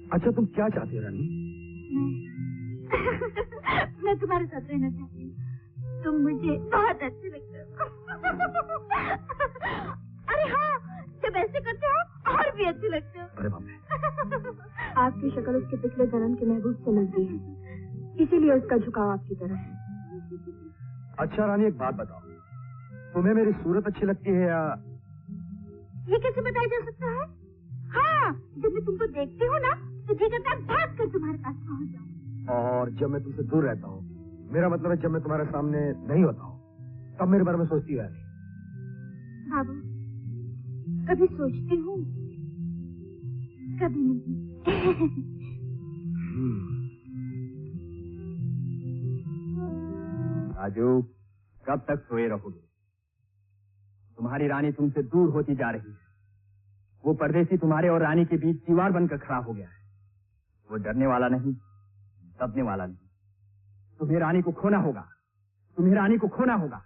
अच्छा तुम क्या चाहती हो रानी? मैं तुम्हारे साथ रहना चाहती हूँ। तुम मुझे बहुत अच्छे लगते हो। अरे हाँ, जब ऐसे करते हो और भी अच्छे लगते हो। अरे बाप रे। आपकी शक्ल उसके पिछले जन्म के महबूब से मिलती है, इसीलिए उसका झुकाव आपकी तरफ है। अच्छा रानी एक बात बताओ, तुम्हें मेरी सूरत अच्छी लगती है या? ये कैसे बताया जा सकता है? हाँ, जब मैं तुमको देखती हूँ ना, तो जी करता है भाग कर तुम्हारे पास पहुँच जाऊँ। और जब मैं तुमसे दूर रहता हूँ, मेरा मतलब है जब मैं तुम्हारे सामने नहीं होता हूँ, तब मेरे बारे में सोचती है नहीं? बाबू, कभी सोचती हूँ, कभी नहीं। राजू, कब तक सोए रहोगे? तुम्हारी रानी तुमसे दूर होती जा रही है। वो परदेसी तुम्हारे और रानी के बीच दीवार बनकर खड़ा हो गया है। वो डरने वाला नहीं, दबने वाला नहीं। तुम्हें रानी को खोना होगा, तुम्हें रानी को खोना होगा।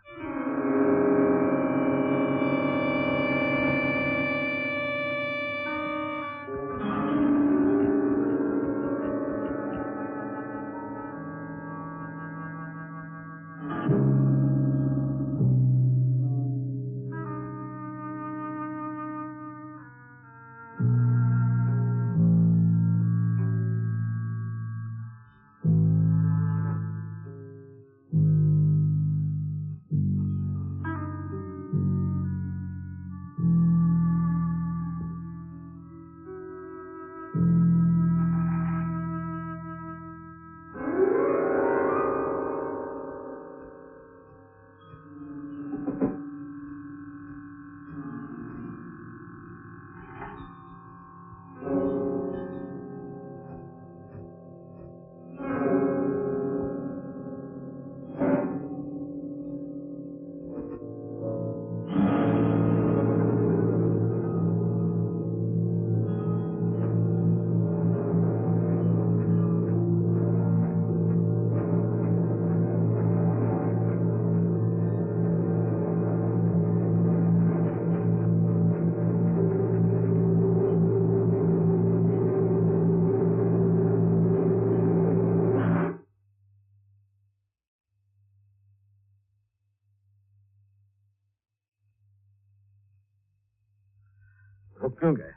रुक क्यों गए?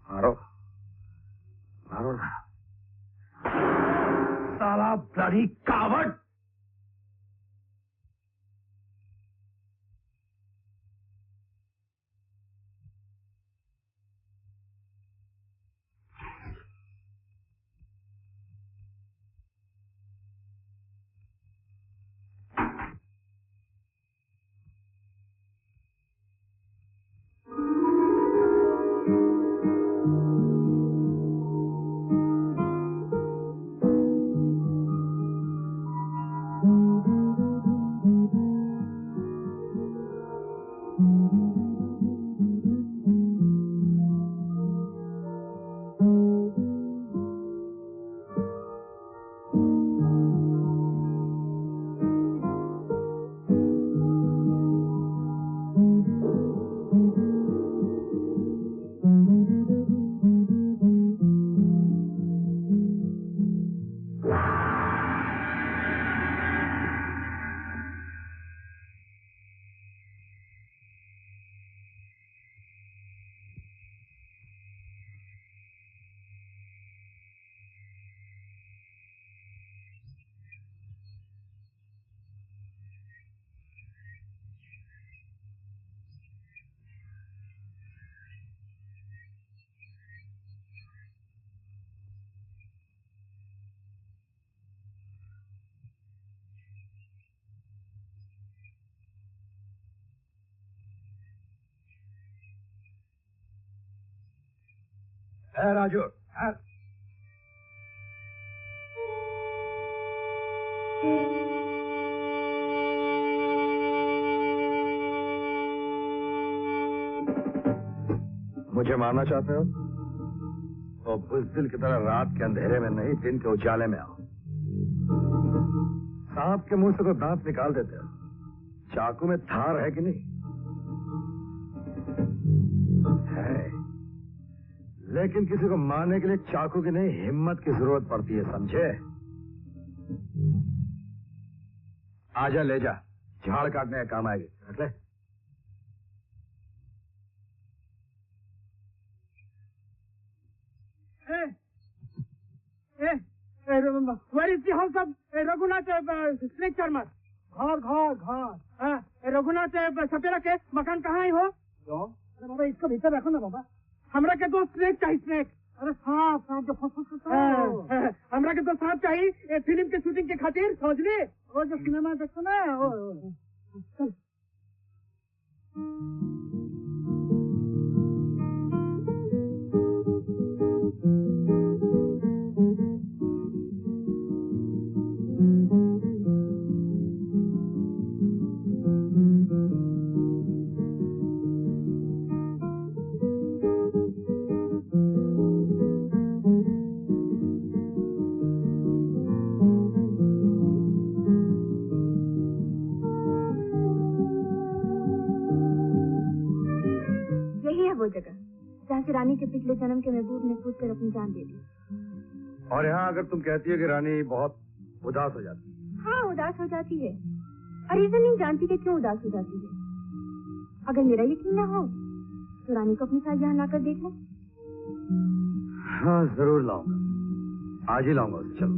मारो, मारो ना साला ब्लडी कावड़। है राजू है। मुझे मारना चाहते हो तो बुज़दिल की तरह रात के अंधेरे में नहीं, दिन के उजाले में आओ। सांप के मुंह से तो दांत निकाल देते हो, चाकू में धार है कि नहीं? है, लेकिन किसी को मारने के लिए चाकू की नहीं, हिम्मत की जरूरत पड़ती है, समझे? आजा, ले जा, झाड़ काटने का काम आएगी। रख ले। Where is the house of Raghunath Snake Charmer? घर रघुनाथ सपेरा के मकान कहाँ है हो? क्यों? अरे बाबा इसको भीतर रखो ना बाबा। हमरा के दो स्नेक चाहिए, स्नेक। अरे सांप जो फुस हमरा के दो सांप चाहिए फिल्म के शूटिंग के खातिर, समझ ली? वो जो सिनेमा देखो ना चल। वो जगह जहाँ से रानी के पिछले जन्म के महबूब ने कूद कर अपनी जान दे दी। और यहाँ अगर तुम कहती हो कि रानी बहुत उदास हो जाती है? हाँ, उदास हो जाती है, और रीजन नहीं जानती कि क्यों उदास हो जाती है। अगर मेरा यकीन ना हो तो रानी को अपने साथ यहाँ लाकर देख लो। हाँ जरूर लाऊंगा, आज ही लाऊंगा उसे। चलो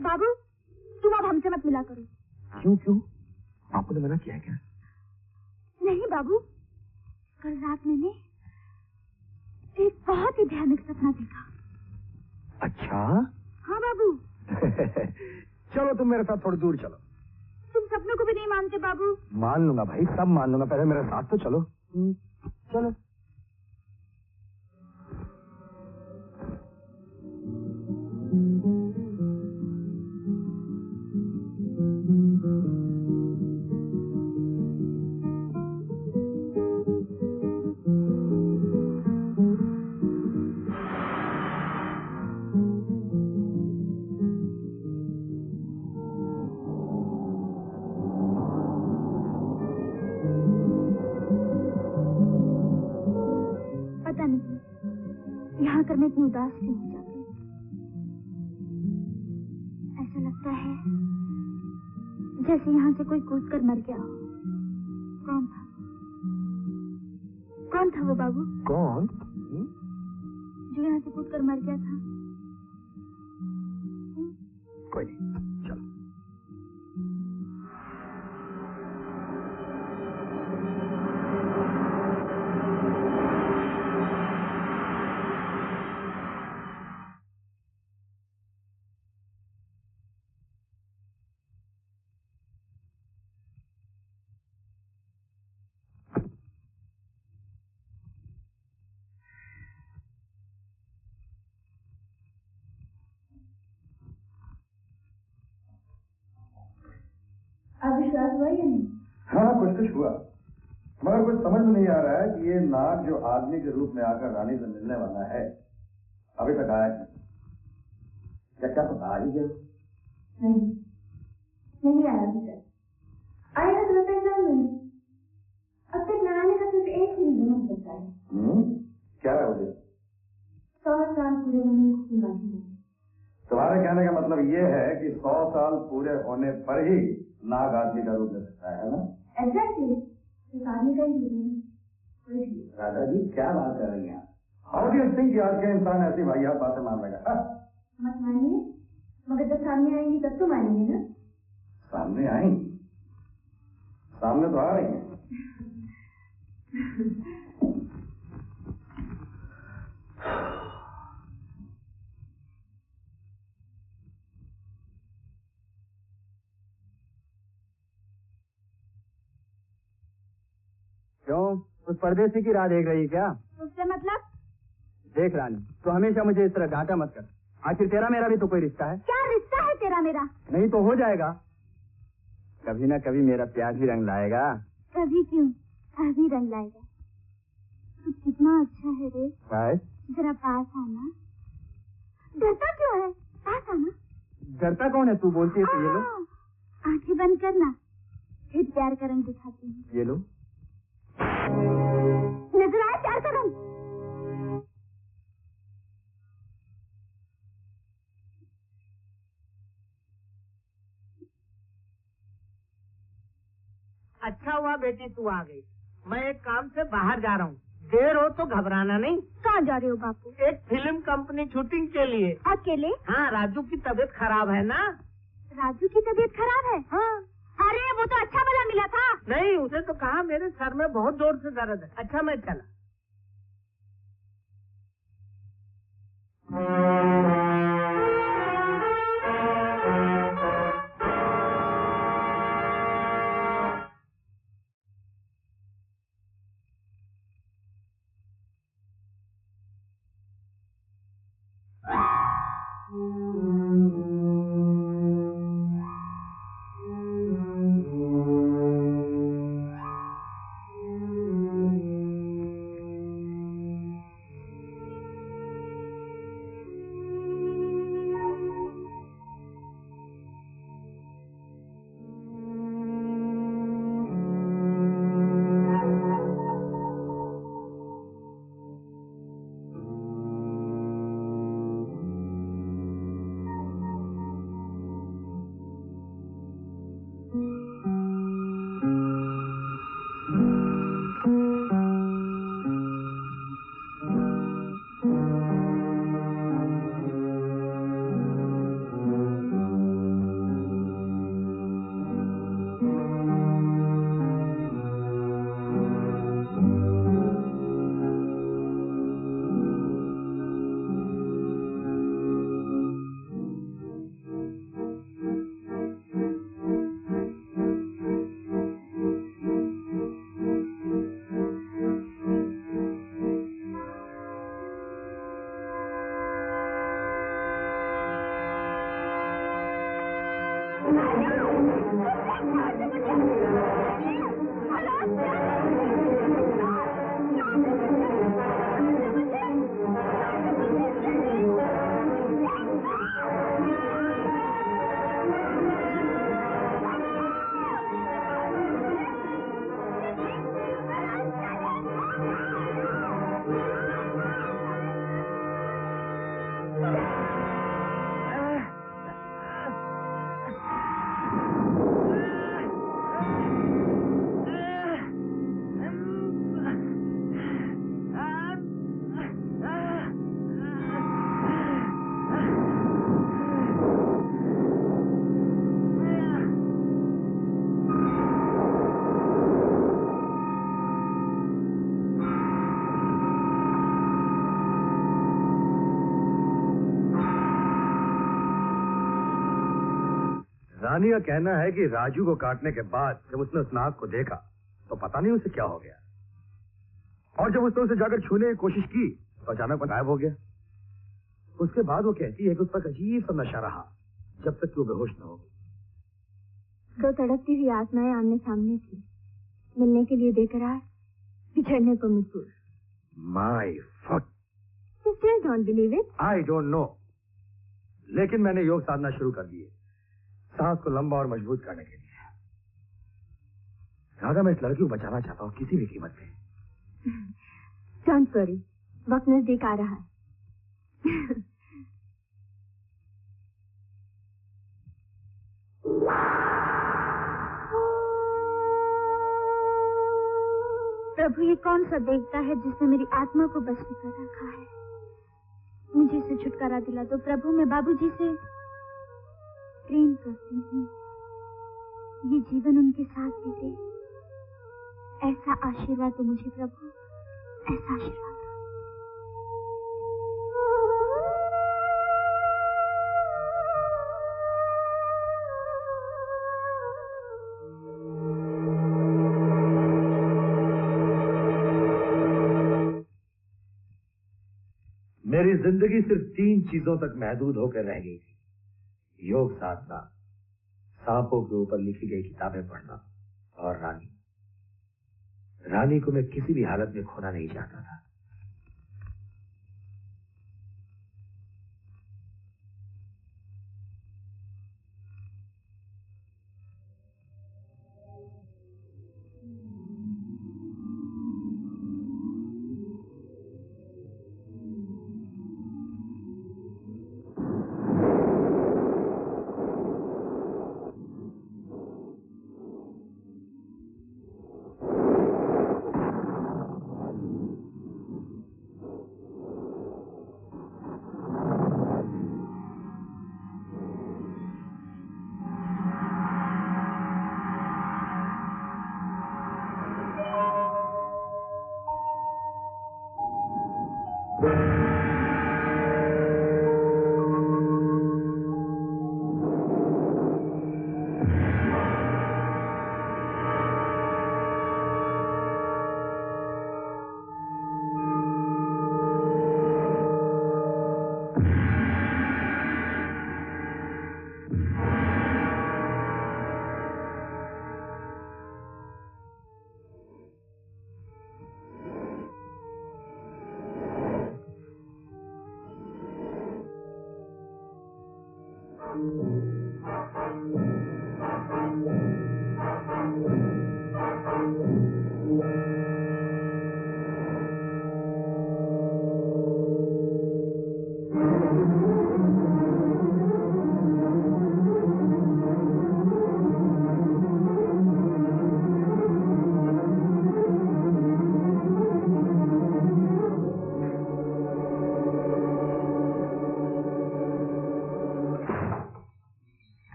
बाबू, तुम अब हमसे मत मिला करो। क्यों? आपने मना किया क्या? नहीं बाबू, कल रात मैंने एक बहुत ही भयानक सपना देखा। अच्छा? हाँ बाबू। चलो तुम मेरे साथ थोड़ी दूर चलो। तुम सपनों को भी नहीं मानते बाबू? मान लूंगा भाई, सब मान लूंगा, पहले मेरे साथ तो चलो। चलो। यहाँ कर मैं इतनी उदास क्यों हो जाती? ऐसा लगता है जैसे यहाँ से कोई कूद कर मर गया हो। कौन था वो बाबू? कौन? जो यहाँ से कूद कर मर गया था। कोई नहीं, चलो। विश्वास हुआ या नहीं? हाँ कुछ हुआ, मगर कुछ समझ में नहीं आ रहा है कि ये नाग जो आदमी के रूप में आकर रानी से मिलने वाला है अभी तक आया क्या? क्या पता आ ही गया? नहीं आया अभी तक। आएगा तो नहीं। अब तक न आने का सिर्फ एक ही रीजन हो सकता है। क्या है वजह? 100 साल पूरे होने की बाकी है। तुम्हारे कहने का मतलब ये है कि 100 साल पूरे होने पर ही नाग आदमी का रूप ले सकता है ना? एग्जैक्टली, इस आदमी का ही। राधा जी क्या बात कर रही हैं? हाउ डू यू थिंक कि आज के इंसान ऐसी वाहियात बातें मान लेगा? मत मानिए, मगर जब सामने आएंगी तब तो मानेंगे ना। सामने आएंगी? सामने तो आ रही हैं। क्यों उस परदेसी की राह देख रही है क्या? उससे मतलब? देख रानी, तो हमेशा मुझे इस तरह डांटा मत कर। आखिर तेरा मेरा भी तो कोई रिश्ता है। क्या रिश्ता है तेरा मेरा? नहीं तो हो जाएगा। कभी ना कभी मेरा प्यार भी रंग लाएगा। कभी क्यों, अभी रंग लाएगा। तू कितना अच्छा है रे। भाई जरा पास आना। डरता क्यों है? पास आना। डरता कौन है? तू बोलती है तो ये लो। आंखें बंद करना, फिर प्यार का रंग दिखाती हूँ। ये लो। नजर आया प्यार का रंग? अच्छा हुआ बेटी तू आ गई। मैं एक काम से बाहर जा रहा हूँ, देर हो तो घबराना नहीं। कहाँ जा रहे हो बापू? एक फिल्म कंपनी शूटिंग के लिए। अकेले? हाँ, राजू की तबीयत खराब है ना। राजू की तबीयत खराब है? हाँ। अरे वो तो अच्छा भला मिला था। नहीं, उसे तो कहा मेरे सर में बहुत जोर से दर्द है। अच्छा मैं चला। रानी का कहना है कि राजू को काटने के बाद जब उसने उस नाग को देखा तो पता नहीं उसे क्या हो गया, और जब उसने उसे जाकर छूने की कोशिश की तो अचानक वो गायब हो गया। उसके बाद वो कहती है कि उस पर अजीब सा नशा रहा जब तक कि वो बेहोश न हो। दो तड़पती हुई आत्माएं आमने सामने थी, मिलने के लिए बेकरार, बिछड़ने को मजबूर। My fuck. You still don't believe it? I don't know, लेकिन मैंने योग साधना शुरू कर दी है सांस को लंबा और मजबूत करने के लिए। राधा, मैं इस लड़की को बचाना चाहता हूँ किसी भी कीमत पे। Don't worry, वक्त नजदीक आ रहा है। प्रभु, ये कौन सा देवता है जिसने मेरी आत्मा को बस में कर रखा है? मुझे इससे छुटकारा दिला दो प्रभु। मैं बाबूजी से प्रेम करती हूँ, ये जीवन उनके साथ बीते। ऐसा आशीर्वाद दो मुझे प्रभु, ऐसा आशीर्वाद। मेरी जिंदगी सिर्फ 3 चीजों तक महदूद होकर रह गई थी, योग साधना, सांपों के ऊपर लिखी गई किताबें पढ़ना और रानी। रानी को मैं किसी भी हालत में खोना नहीं चाहता था।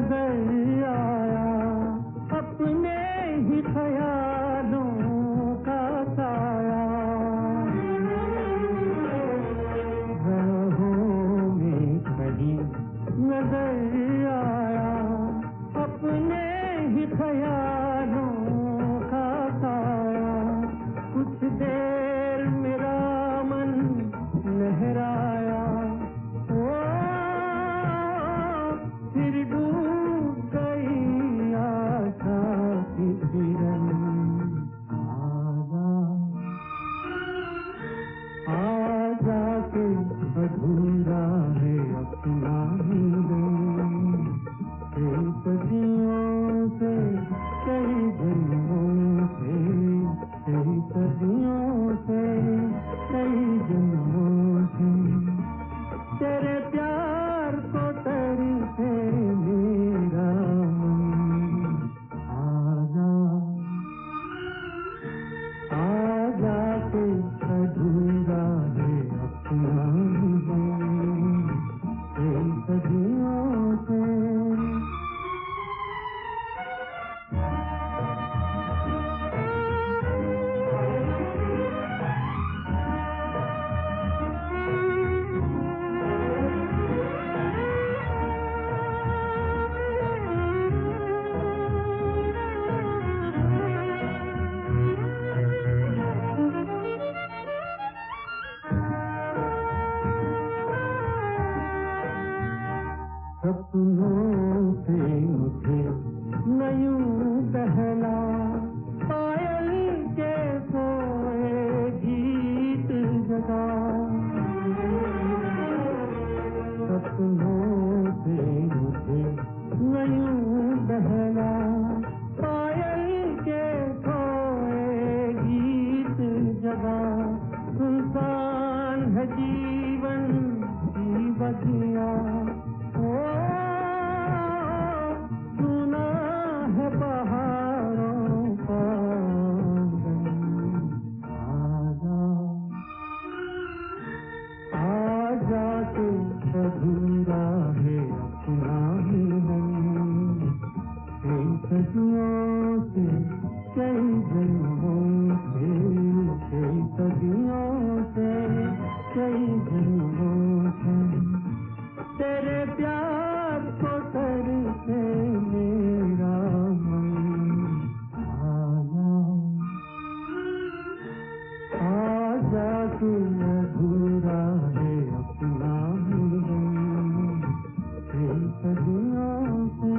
नजर आया अपने ही ख्यालों का साया, राहों में कहीं नजर आया अपने ही ख्यालों का साया, कुछ देर मेरा मन लहराया, फिर डूब गई आशा की किरण। आजा के अधूरा है अपना ही दिन, कई सदियों से कई जन्मों से, कई सदियों से कई जन्मों से तेरे प्यार को तरसे मेरा मन। आजा के अधूरा है अपना ही दिन, कई सदियों से। सपनों से मुझे न यूं बहला, पायल के सोए गीत जगा, सपनों से मुझे न यूं बहला, पायल के सोए गीत जगा, सुनसान है जीवन की बगिया, सुना है पहाड़ों का आजा के अधूरा है अपना ही मन, कई सदियों से कई जन्मों से, कई सदियों से कई जन्मों से तेरे प्यार को तरसे मेरा मन। आजा के अधूरा है अपना ही दिन, कई सदियों से।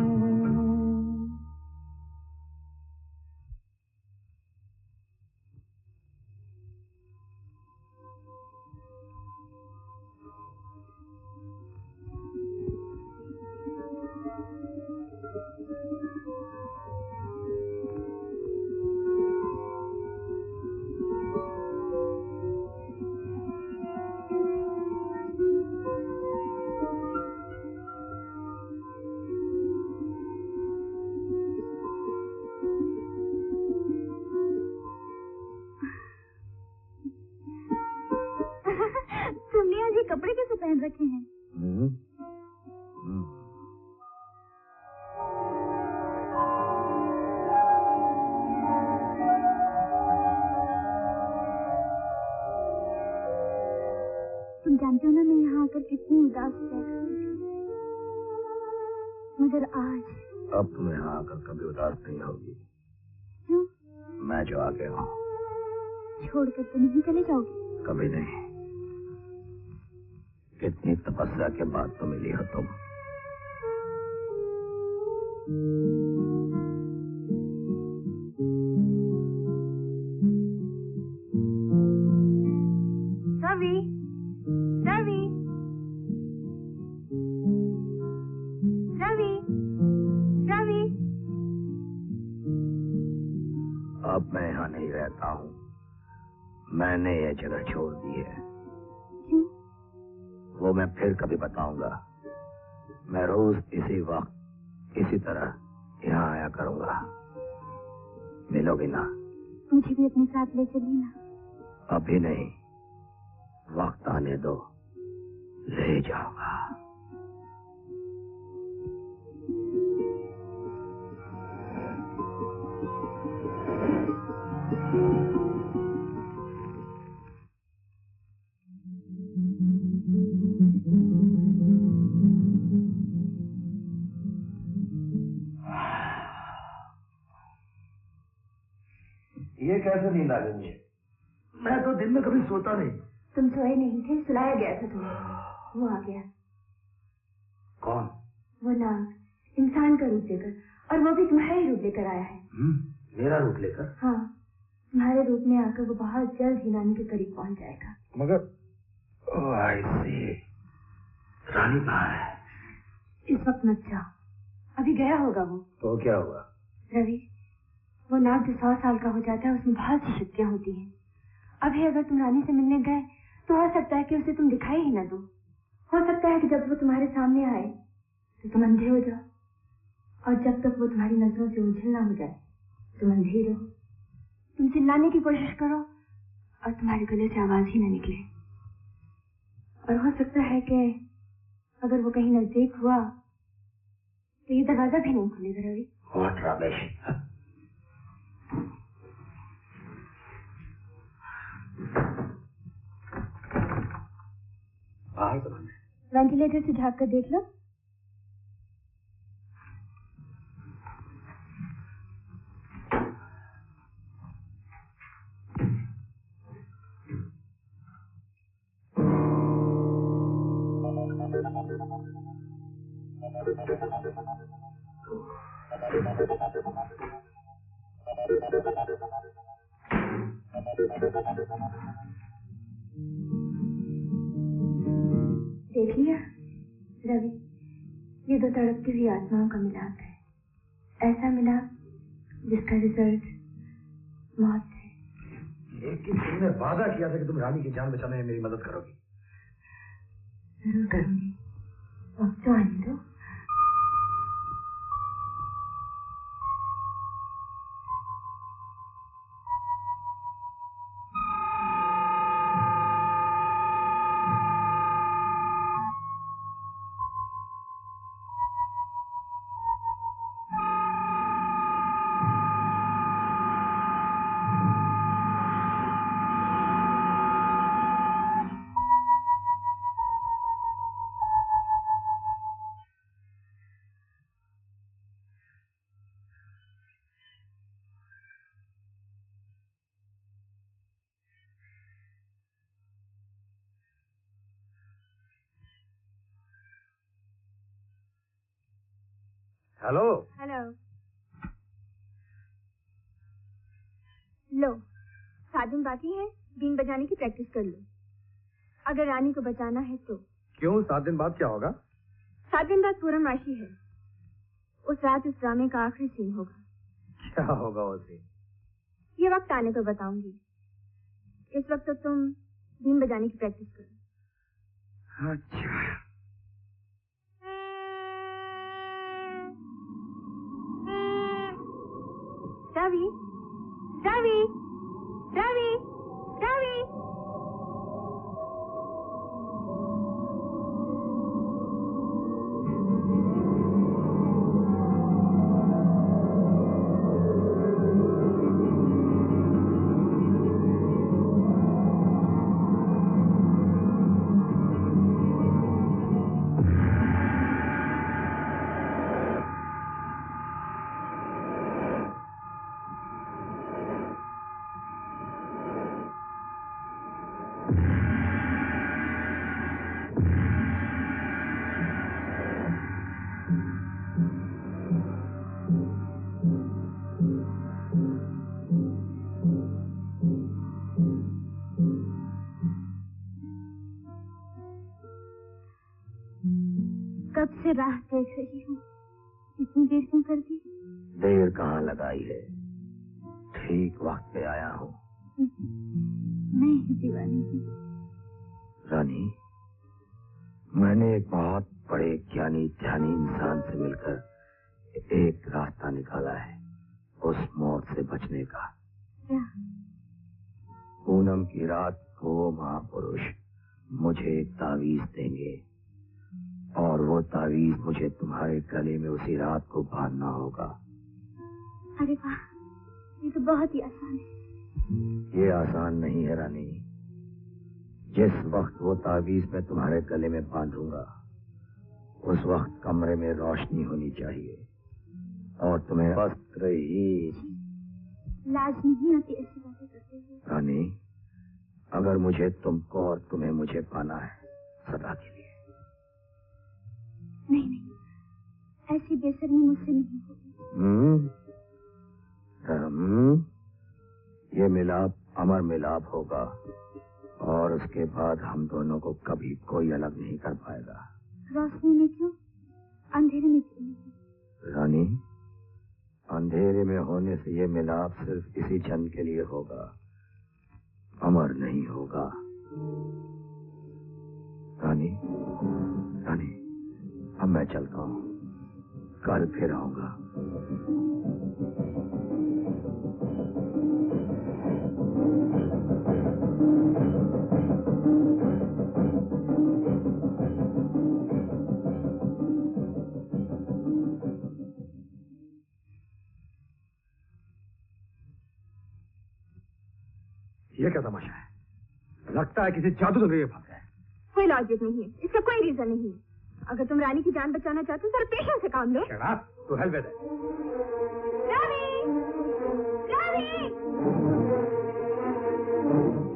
तुमने आज ये कपड़े कैसे पहन रखे हैं? तुम जानते हो ना मैं यहाँ आकर कितनी उदास बैठ गई थी, मगर आज। अब तुम यहाँ आकर कभी उदास नहीं होगी। क्यों? मैं जो आ गया हूँ। छोड़कर तो नहीं चले जाओगे? कभी नहीं। कितनी तपस्या के बाद तो मिली हो तुम। रवि, रवि, रवि, रवि। अब मैं यहाँ नहीं रहता हूँ। मैंने ये जगह छोड़ दी है। क्यों? वो मैं फिर कभी बताऊंगा। मैं रोज इसी वक्त इसी तरह यहाँ आया करूंगा। मिलोगी ना? मुझे भी अपने साथ ले चलिए ना। अभी नहीं, वक्त आने दो, ले जाऊंगा। कैसे नींद आ गई मुझे? मैं तो दिन में कभी सोता नहीं। तुम सोए नहीं थे, सुलाया गया था तुम्हें। वो आ गया। कौन? वो नाग इंसान का रूप लेकर, और वो भी तुम्हारे रूप लेकर आया है। मेरा रूप लेकर? हाँ, तुम्हारे रूप में आकर वो बहुत जल्द ही रानी के करीब पहुंच जाएगा। मगर रानी कहाँ है? इस वक्त मत जाओ, अभी गया होगा वो। तो क्या हुआ? रवि, वो नाग जो 100 साल का हो जाता है उसमें बहुत सी शक्तियां होती हैं। अभी अगर तुम रानी से मिलने गए तो हो सकता है कि उसे तुम दिखाई ही न दो। हो सकता है कि जब वो तुम्हारे सामने आए तो तुम अंधे हो जाओ, और जब तक वो तुम्हारी नजरों से ओझल ना हो जाए तुम अंधे ही रहो। तुम चिल्लाने की कोशिश करो और तुम्हारे गले से आवाज ही न निकले। और हो सकता है कि अगर वो कहीं नजदीक हुआ तो ये दरवाजा भी नहीं खुलेगा। Ravi, What rubbish. बाहर तो बंद है। वेंटिलेटर से झाँक कर देख लो। देख लिया रवि, ये दो तड़पती हुई आत्माओं का मिलाप है। ऐसा मिलाप जिसका रिजल्ट मौत है। लेकिन तुमने वादा किया था कि तुम रानी की जान बचाने में मेरी मदद करोगी। जरूर करूंगी, वक्त तो आने दो। हेलो। हेलो। लो, 7 दिन बाकी है, बीन बजाने की प्रैक्टिस कर लो। अगर रानी को बचाना है तो। क्यों? 7 दिन बाद क्या होगा? 7 दिन बाद पूर्णमासी है। उस रात इस ड्रामे का आखिरी सीन होगा। क्या होगा वो सीन? ये वक्त आने पर बताऊंगी। इस वक्त तो तुम बीन बजाने की प्रैक्टिस करो। अच्छा। रवि, रवि, रवि, रवि। कब से राह देख रही हूँ, इतनी देर क्यों कर दी? देर कहाँ लगाई है, ठीक वक्त पे आया हूँ। मैं ही दीवानी हूँ। रानी, मैंने एक बहुत बड़े ज्ञानी ध्यानी इंसान से मिलकर एक रास्ता निकाला है उस मौत से बचने का। क्या? पूनम की रात को वो महापुरुष मुझे एक तावीज देंगे और वो तावीज मुझे तुम्हारे गले में उसी रात को बांधना होगा। अरे वाह, ये तो बहुत ही आसान है। ये आसान नहीं है रानी। जिस वक्त वो तावीज मैं तुम्हारे गले में बांधूंगा उस वक्त कमरे में रोशनी होनी चाहिए और तुम्हें वस्त्रहीन लाज नहीं आती ऐसी बातें करते हुए। रानी, अगर मुझे तुमको और तुम्हें मुझे पाना है सदा के लिए। नहीं नहीं, ऐसी बेशर्मी मुझसे नहीं होगी। ये मिलाप अमर मिलाप होगा और उसके बाद हम दोनों को कभी कोई अलग नहीं कर पाएगा। रोशनी में क्यों, अंधेरे में क्यों नहीं? रानी, अंधेरे में होने से ये मिलाप सिर्फ इसी क्षण के लिए होगा, अमर नहीं होगा। रानी, रानी, अब मैं चलता हूँ, कल फिर आऊंगा। ये क्या तमाशा है? लगता है किसी जादू में फंस गए। कोई लॉजिक नहीं है, इसका कोई रीजन नहीं है। अगर तुम रानी की जान बचाना चाहते हो तो पेशेंस से काम लो। शराब तो हेल्प है। रानी, रानी,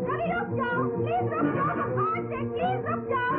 रानी रुक जाओ, प्लीज रुक जाओ, भगवान से प्लीज रुक जाओ।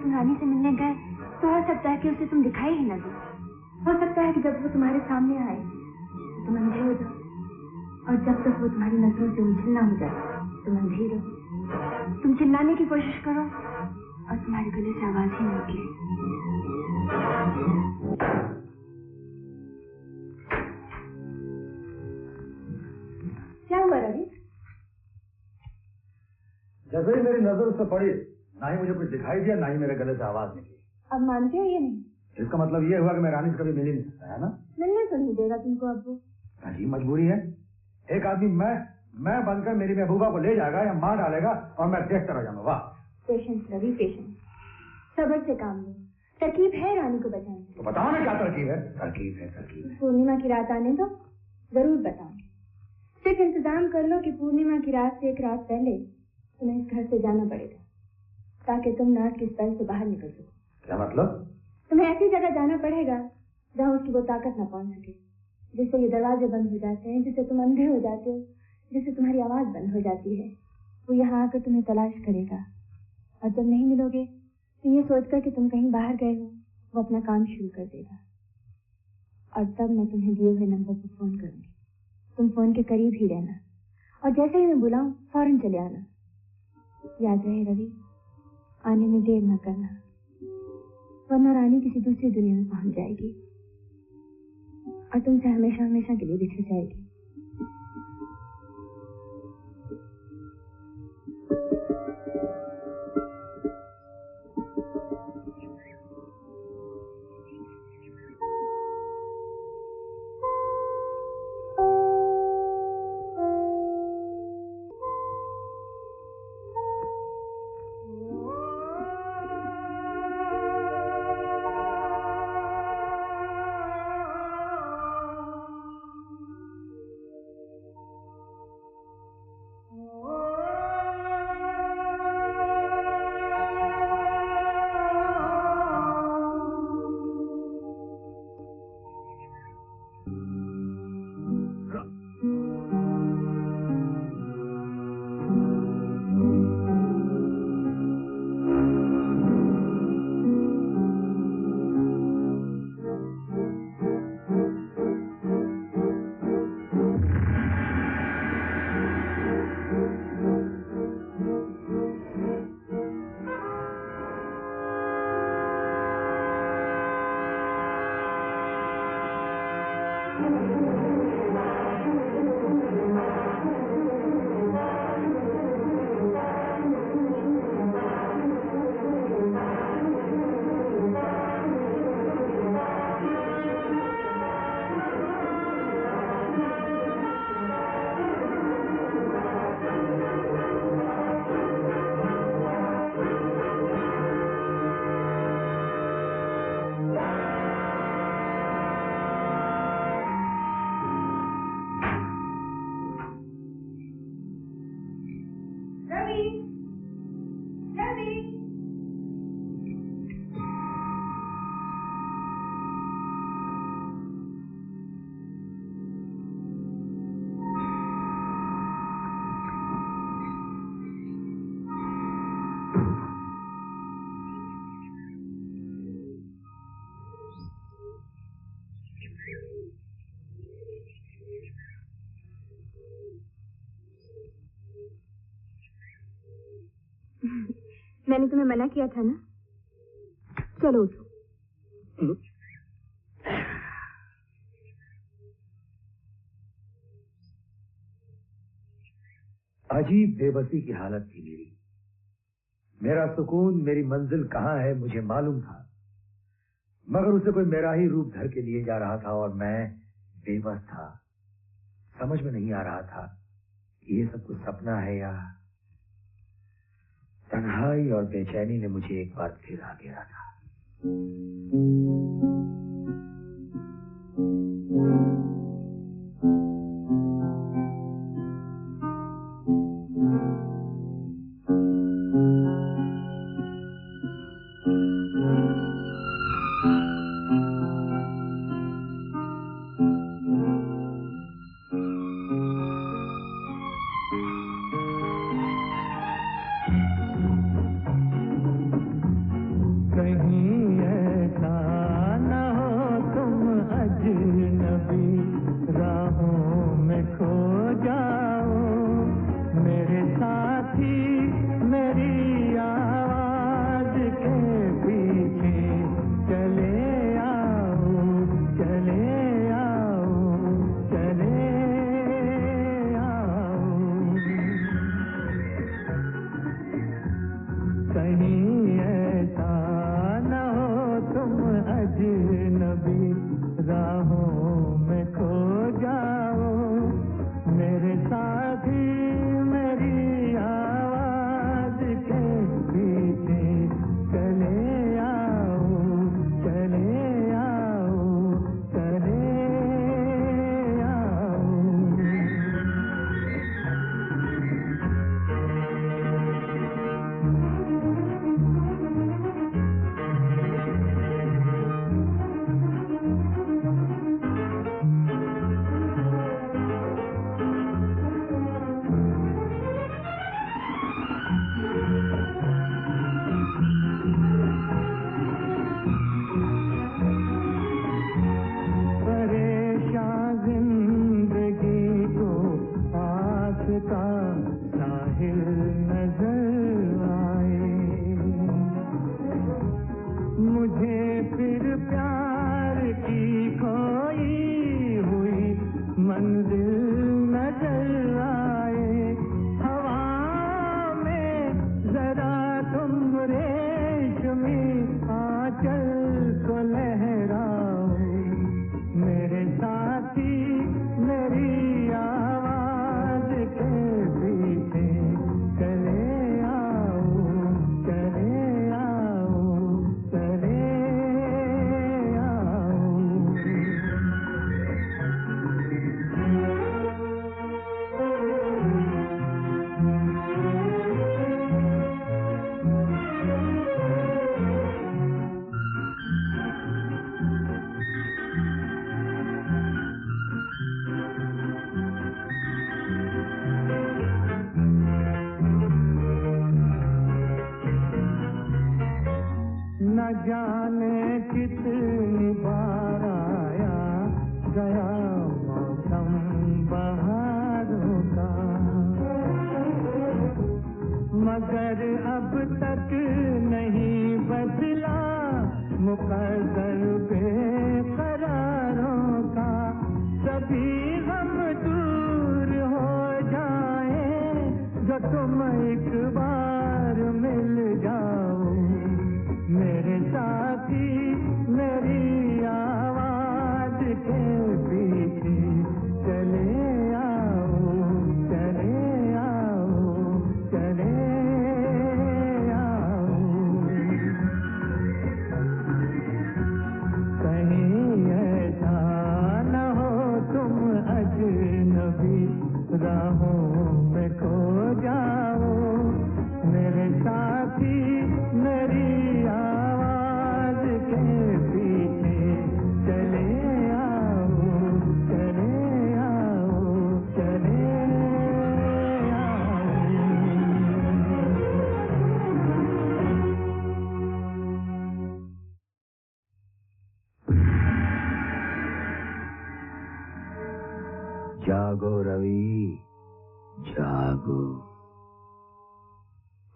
रानी से मिलने गए तो हो सकता है कि उसे तुम दिखाई ही न दो। हो सकता है कि जब वो तुम्हारे सामने आए तो तुम अंधे हो जाओ, और जब तक वो तुम्हारी नजरों से ओझल ना हो जाए तुम अंधे रहो। तुम चिल्लाने की कोशिश करो और तुम्हारे गले से आवाज ही निकले। क्या हुआ रवि? जैसे ही मेरी नजर उस पर पड़ी, ना ही मुझे कुछ दिखाई दिया, ना ही मेरे गले से आवाज निकली। अब मानते हो ये नहीं? इसका मतलब ये हुआ कि मैं रानी से कभी मिल ही नहीं सकता, है ना? मिलने तो नहीं देगा तुमको अब वो। अजीब मजबूरी है। एक आदमी मैं बनकर मेरी महबूबा को ले जाएगा या मार डालेगा और मैं देखता रह जाऊंगा। वाह! Patience Ravi, patience. सब्र से काम लो। तरकीब है रानी को बचाने की। तो बताओ ना क्या तरकीब है? तरकीब है। पूर्णिमा की रात आने दो, जरूर बताऊंगी। सिर्फ इंतजाम कर लो कि पूर्णिमा की रात से एक रात पहले तुम्हें इस घर से जाना पड़ेगा, ताकि तुम नाट के स्पेल से बाहर निकल सको। क्या मतलब? तुम्हें ऐसी जगह जाना पड़ेगा जहाँ उसकी वो ताकत न पहुंच सके, जिससे ये दरवाजे बंद हो जाते हैं, जिससे तुम अंधे हो जाते हो, जिससे तुम्हारी आवाज बंद हो जाती है। वो यहाँ आकर तुम्हें तलाश करेगा, और जब नहीं मिलोगे तो ये सोचकर कि तुम कहीं बाहर गए हो, वो अपना काम शुरू कर देगा। और तब मैं तुम्हें दिए हुए नंबर पर फोन करूंगी। तुम फोन के करीब ही रहना, और जैसे ही मैं बुलाऊं फौरन चले आना। याद रहे रवि, आने में देर न करना, वरना रानी किसी दूसरी दुनिया में पहुंच जाएगी और तुमसे हमेशा हमेशा के लिए बिछड़ जाएगी। मैंने तुम्हें मना किया था ना। चलो उठो। अजीब बेबसी की हालत थी मेरी। मेरा सुकून, मेरी मंजिल कहाँ है मुझे मालूम था, मगर उसे कोई मेरा ही रूप धर के लिए जा रहा था और मैं बेबस था। समझ में नहीं आ रहा था कि ये सब कुछ सपना है या तन्हाई और बेचैनी ने मुझे एक बार फिर आ घेरा था। जागो रवि, जागो।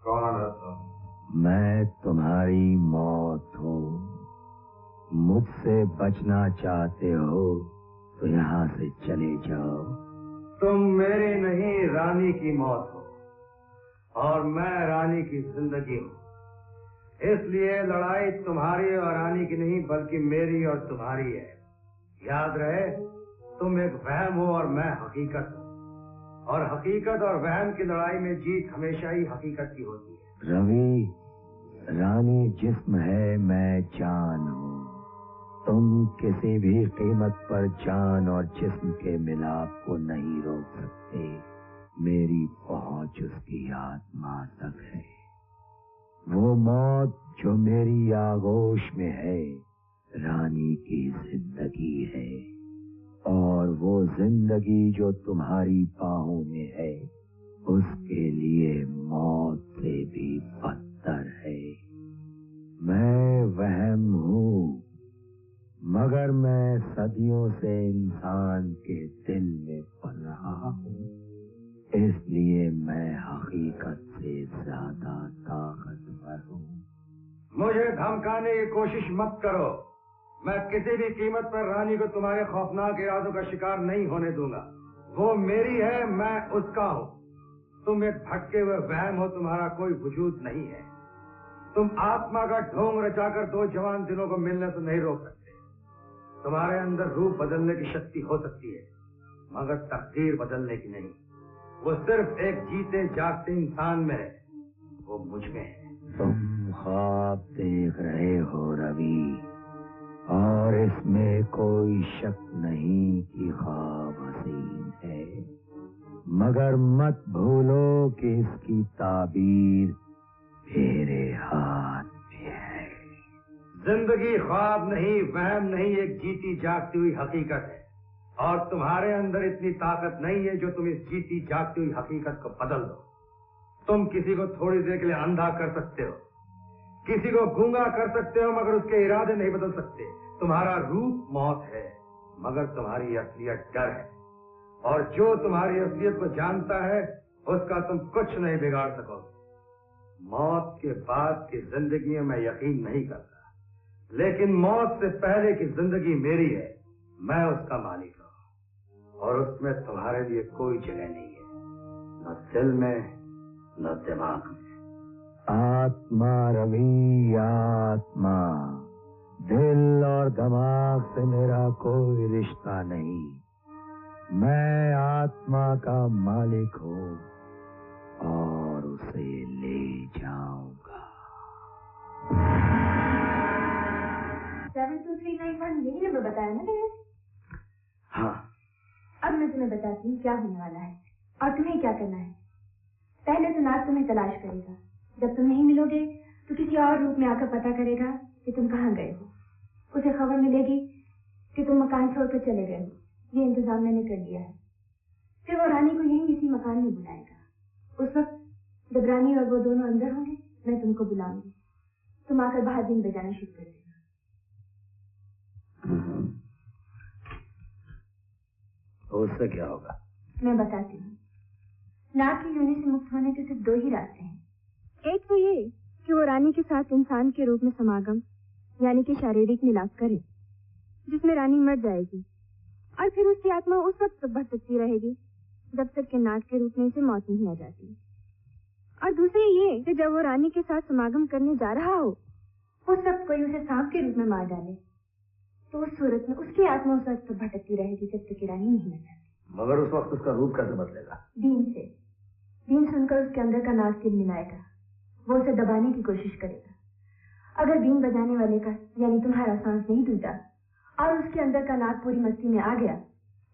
कौन है? मैं तुम्हारी मौत हूँ। मुझसे बचना चाहते हो तो यहाँ से चले जाओ। तुम मेरी नहीं रानी की मौत हो और मैं रानी की जिंदगी हूँ, इसलिए लड़ाई तुम्हारी और रानी की नहीं बल्कि मेरी और तुम्हारी है। याद रहे, तुम एक वहम हो और मैं हकीकत हूँ, और हकीकत और वहम की लड़ाई में जीत हमेशा ही हकीकत की होती है। रवि, रानी जिस्म है, मैं जान हूँ। तुम किसी भी कीमत पर जान और जिस्म के मिलाप को नहीं रोक सकते। मेरी पहुंच उसकी आत्मा तक है। वो मौत जो मेरी आगोश में है रानी की जिंदगी है, और वो जिंदगी जो तुम्हारी बाहों में है उसके लिए मौत से भी बदतर है। मैं वहम हूँ, मगर मैं सदियों से इंसान के दिल में पल रहा हूँ, इसलिए मैं हकीकत से ज्यादा ताकतवर हूँ। मुझे धमकाने की कोशिश मत करो। मैं किसी भी कीमत पर रानी को तुम्हारे खौफनाक इरादों का शिकार नहीं होने दूंगा। वो मेरी है, मैं उसका हूँ। तुम एक भटके हुए वहम हो, तुम्हारा कोई वजूद नहीं है। तुम आत्मा का ढोंग रचाकर दो जवान दिलों को मिलने से नहीं रोक सकते। तुम्हारे अंदर रूप बदलने की शक्ति हो सकती है, मगर तकदीर बदलने की नहीं। वो सिर्फ एक जीते जागते इंसान में है, वो मुझ में है। तुम ख्वाब देख रहे हो रवि, और इसमें कोई शक नहीं कि ख्वाब हसीन है, मगर मत भूलो कि इसकी ताबीर मेरे हाथ में है। जिंदगी ख्वाब नहीं, वहम नहीं, एक जीती जागती हुई हकीकत है, और तुम्हारे अंदर इतनी ताकत नहीं है जो तुम इस जीती जागती हुई हकीकत को बदल दो। तुम किसी को थोड़ी देर के लिए अंधा कर सकते हो, किसी को गूंगा कर सकते हो, मगर उसके इरादे नहीं बदल सकते। तुम्हारा रूप मौत है, मगर तुम्हारी असलियत डर है, और जो तुम्हारी असलियत को जानता है उसका तुम कुछ नहीं बिगाड़ सकोगे। मौत के बाद की जिंदगी में मैं यकीन नहीं करता, लेकिन मौत से पहले की जिंदगी मेरी है। मैं उसका मालिक हूँ, और उसमें तुम्हारे लिए कोई जगह नहीं है, न दिल में न दिमाग में। आत्मा रवि, आत्मा। दिल और दिमाग से मेरा कोई रिश्ता नहीं। मैं आत्मा का मालिक हूँ और उसे ले जाऊंगा। 72391 यही नंबर बताया ना मैंने? हाँ। अब मैं तुम्हें बताती हूँ क्या होने वाला है और तुम्हें क्या करना है। पहले तो नाथ तुम्हें तलाश करेगा। जब तुम नहीं मिलोगे तो किसी और रूप में आकर पता करेगा कि तुम कहाँ गए हो। उसे खबर मिलेगी कि तुम मकान छोड़कर चले गए हो। ये इंतजाम मैंने कर लिया है। फिर वो रानी को यहीं इसी मकान में बुलाएगा। उस वक्त जब रानी और वो दोनों अंदर होंगे मैं तुमको बुलाऊंगी। तुम आकर बाहर दिन बजाना शुरू कर देना। उससे क्या होगा? मैं बताती हूँ। नाग की योनि से मुक्त होने के सिर्फ दो ही रास्ते हैं। एक तो ये कि वो रानी के साथ इंसान के रूप में समागम यानी कि शारीरिक मिलाप करे, जिसमें रानी मर जाएगी और फिर उसकी आत्मा उस वक्त तक भटकती रहेगी जब तक कि नाग के रूप में उसे मौत नहीं आ जाती। और दूसरी ये कि जब वो रानी के साथ समागम करने जा रहा हो उस वक्त कोई उसे सांप के रूप में मार डाले तो उस सूरत में उसकी आत्मा उस वक्त तक भटकती रहेगी जब तक कि रानी नहीं मर जाती। मगर उस वक्त उसका रूप कैसे बदलेगा? दीन से। दीन सुनकर उसके अंदर का नाग तिल मिलाएगा। वो उसे दबाने की कोशिश करेगा। अगर बीन बजाने वाले का यानी तुम्हारा सांस नहीं टूटा और उसके अंदर का नाग पूरी मस्ती में आ गया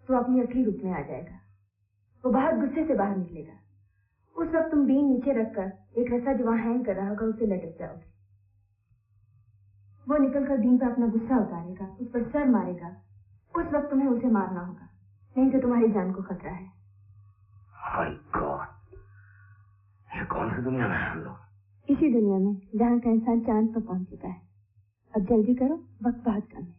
तो अपनी असली रूप में आ जाएगा। वो बहुत गुस्से से बाहर निकलेगा। उस वक्त तुम बीन नीचे रखकर एक रस्सा जो वहां हैंग कर रहा होगा उसे लटक जाओगे। वो निकलकर बीन पर अपना गुस्सा उतारेगा, उस पर सर मारेगा। उस वक्त तुम्हें उसे मारना होगा, नहीं तो तुम्हारी जान को खतरा है। हाय गॉड, ये कौन सी दुनिया में है हम लोग? इसी दुनिया में जहाँ का इंसान चांद पर पहुंच चुका है। अब जल्दी करो, वक्त बहुत कम है।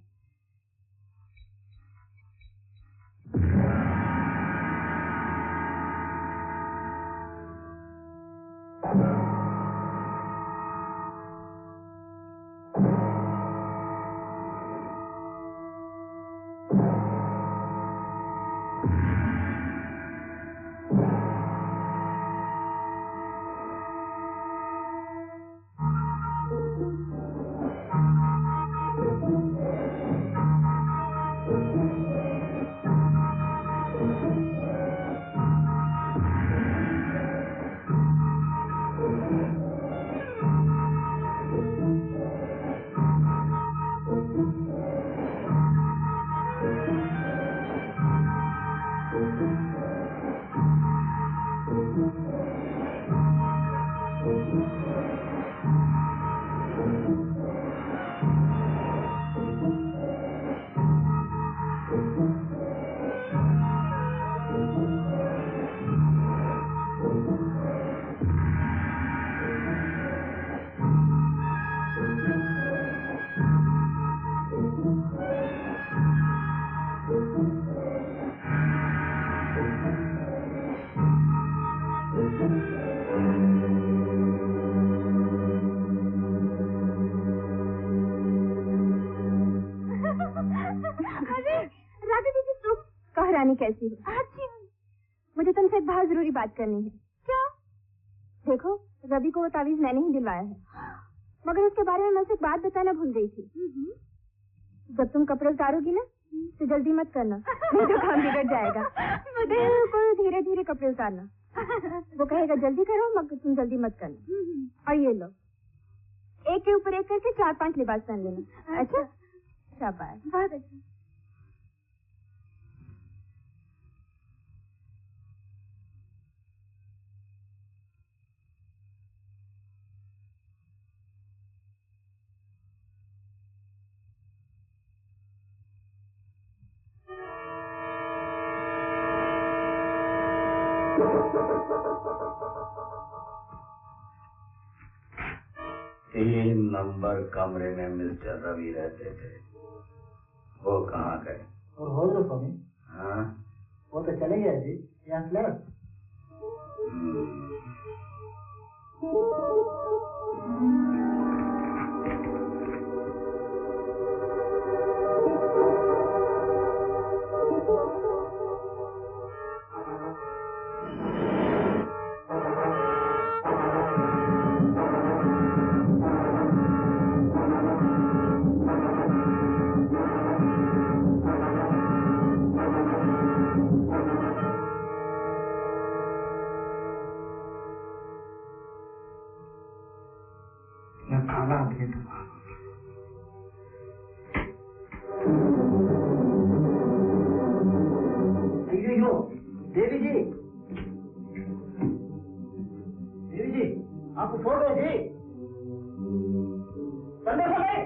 जाने कैसी हो। मुझे तुमसे एक बहुत जरूरी बात करनी है। क्या? देखो, रवि को वो तावीज मैंने ही दिलवाया है, मगर उसके बारे में मैं उसे एक बात बताना भूल गई थी। जब तुम कपड़े उतारोगी ना तो जल्दी मत करना, नहीं तो काम बिगड़ जाएगा। बिल्कुल धीरे धीरे कपड़े उतारना। वो कहेगा जल्दी करो, मगर तुम जल्दी मत करना। और ये लो, एक के ऊपर एक करके 4-5 लिबास पहन लेना। अच्छा? शाबाश, बहुत अच्छा। तीन नंबर कमरे में मिस्टर रवि रहते थे, वो कहाँ गए? और हो जो स्वामी, हाँ, वो तो चले गए जी, यहाँ फ्लैट। देवी जी, देवी जी, आप सो गए जी? बंदे सो गए?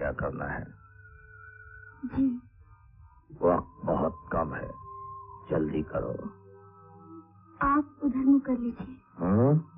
जाया करना है। जी। वक्त बहुत कम है, जल्दी करो। आप उधर मुंह कर लीजिए। हाँ?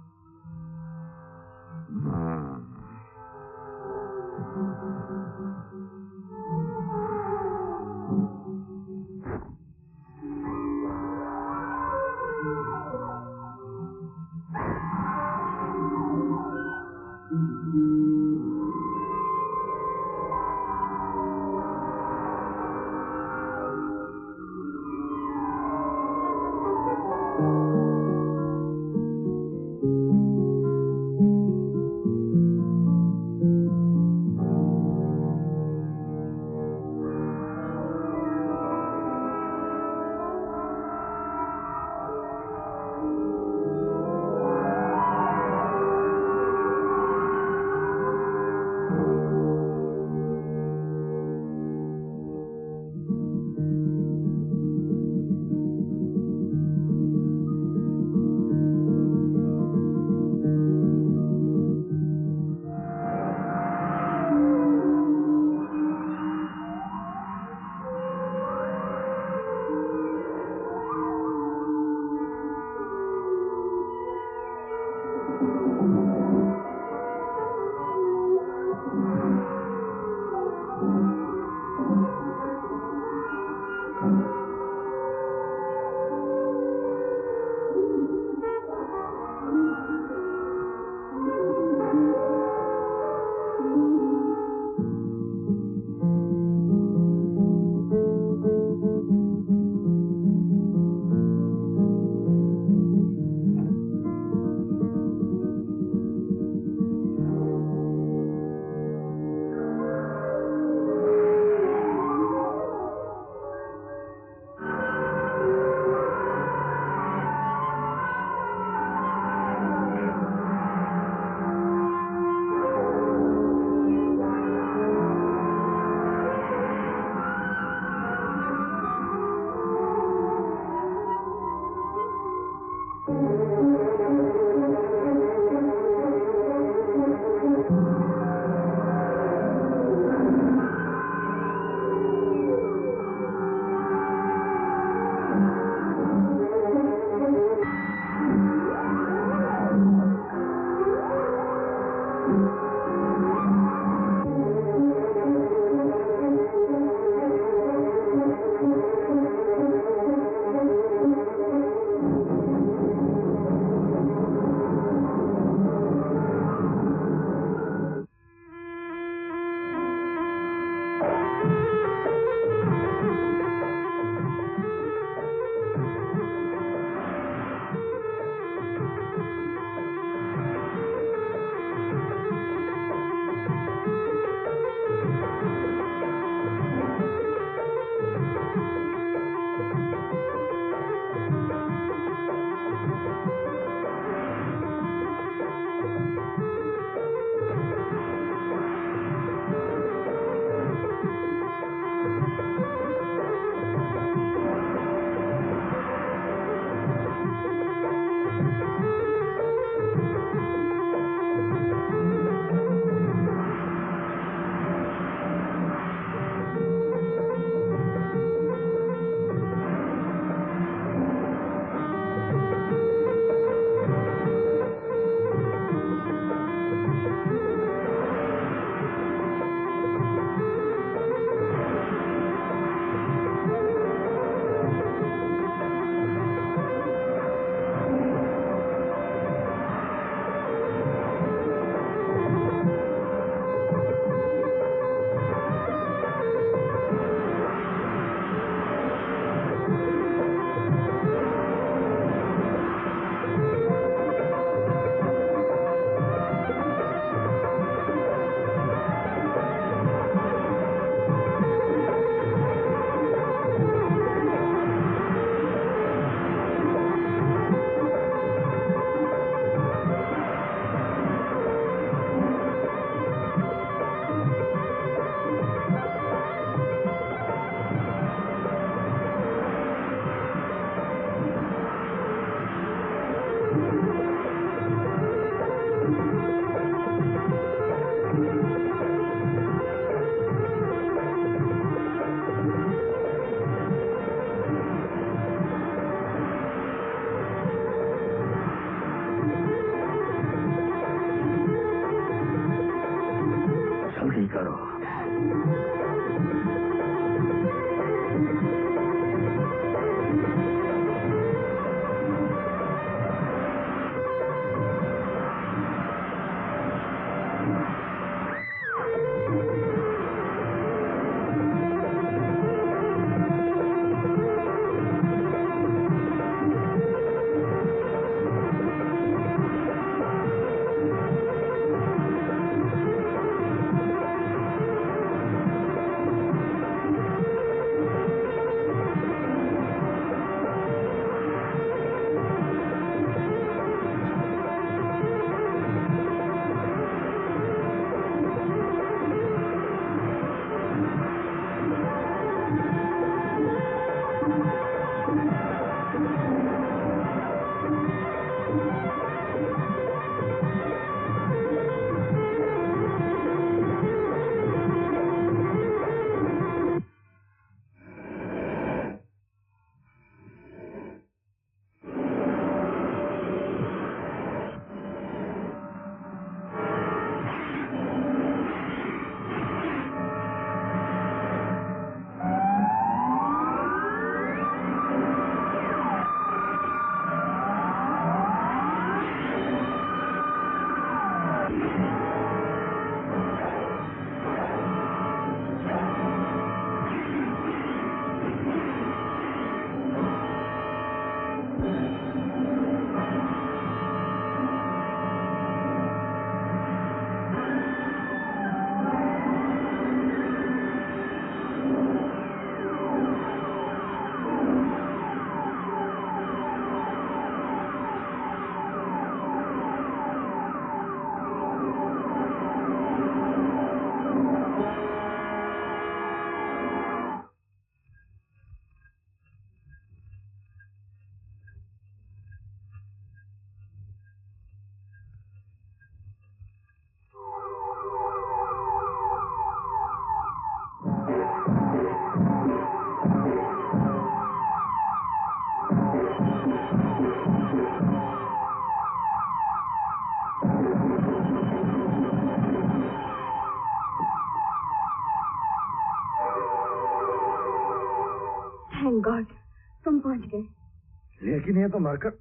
बाकी नहीं है तो मरकर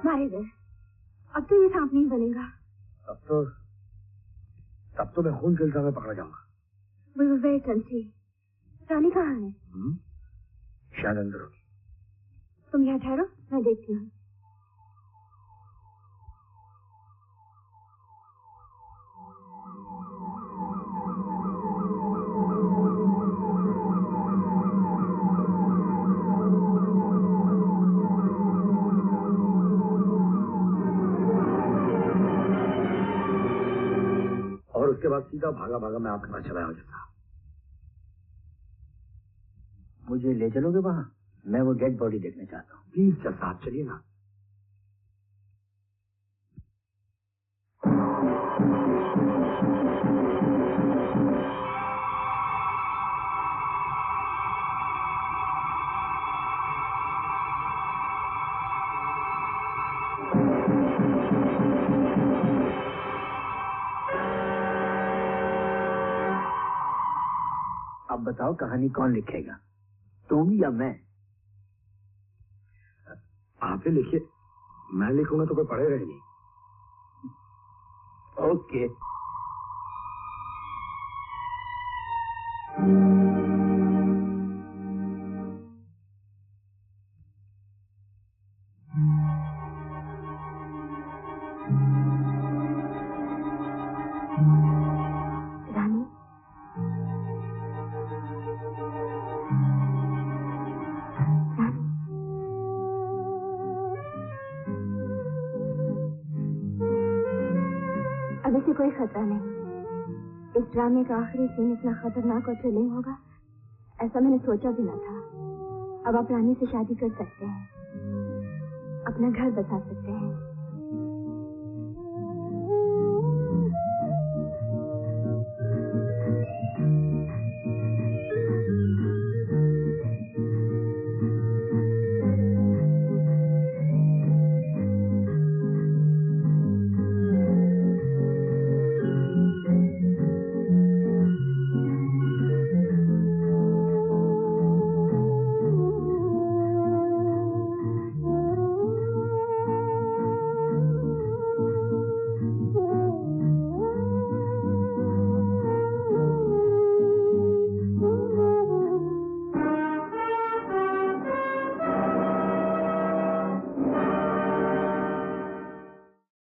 मारे गए। अब तो ये सांप नहीं बनेगा। तब तो मैं खून के इल्जाम में पकड़ा जाऊंगा। We will wait and see। रानी कहाँ है? शायद अंदर होगी। तुम यहाँ ठहरो, मैं देखती हूँ। और उसके बाद सीधा भागा भागा मैं आपके पास चला आऊं। जैसा मुझे ले चलोगे वहां? मैं वो डेड बॉडी देखना चाहता हूँ। प्लीज जज साहब चलिए ना। अब बताओ कहानी कौन लिखेगा, तुम या मैं? आप ही लिखिए, मैं लिखूंगा तो कोई पढ़ेगा ही नहीं। ओके। अभी से कोई खतरा नहीं। इस ड्रामे का आखिरी सीन इतना खतरनाक और थ्रिलिंग होगा, ऐसा मैंने सोचा भी न था। अब आप रानी से शादी कर सकते हैं, अपना घर बसा सकते हैं।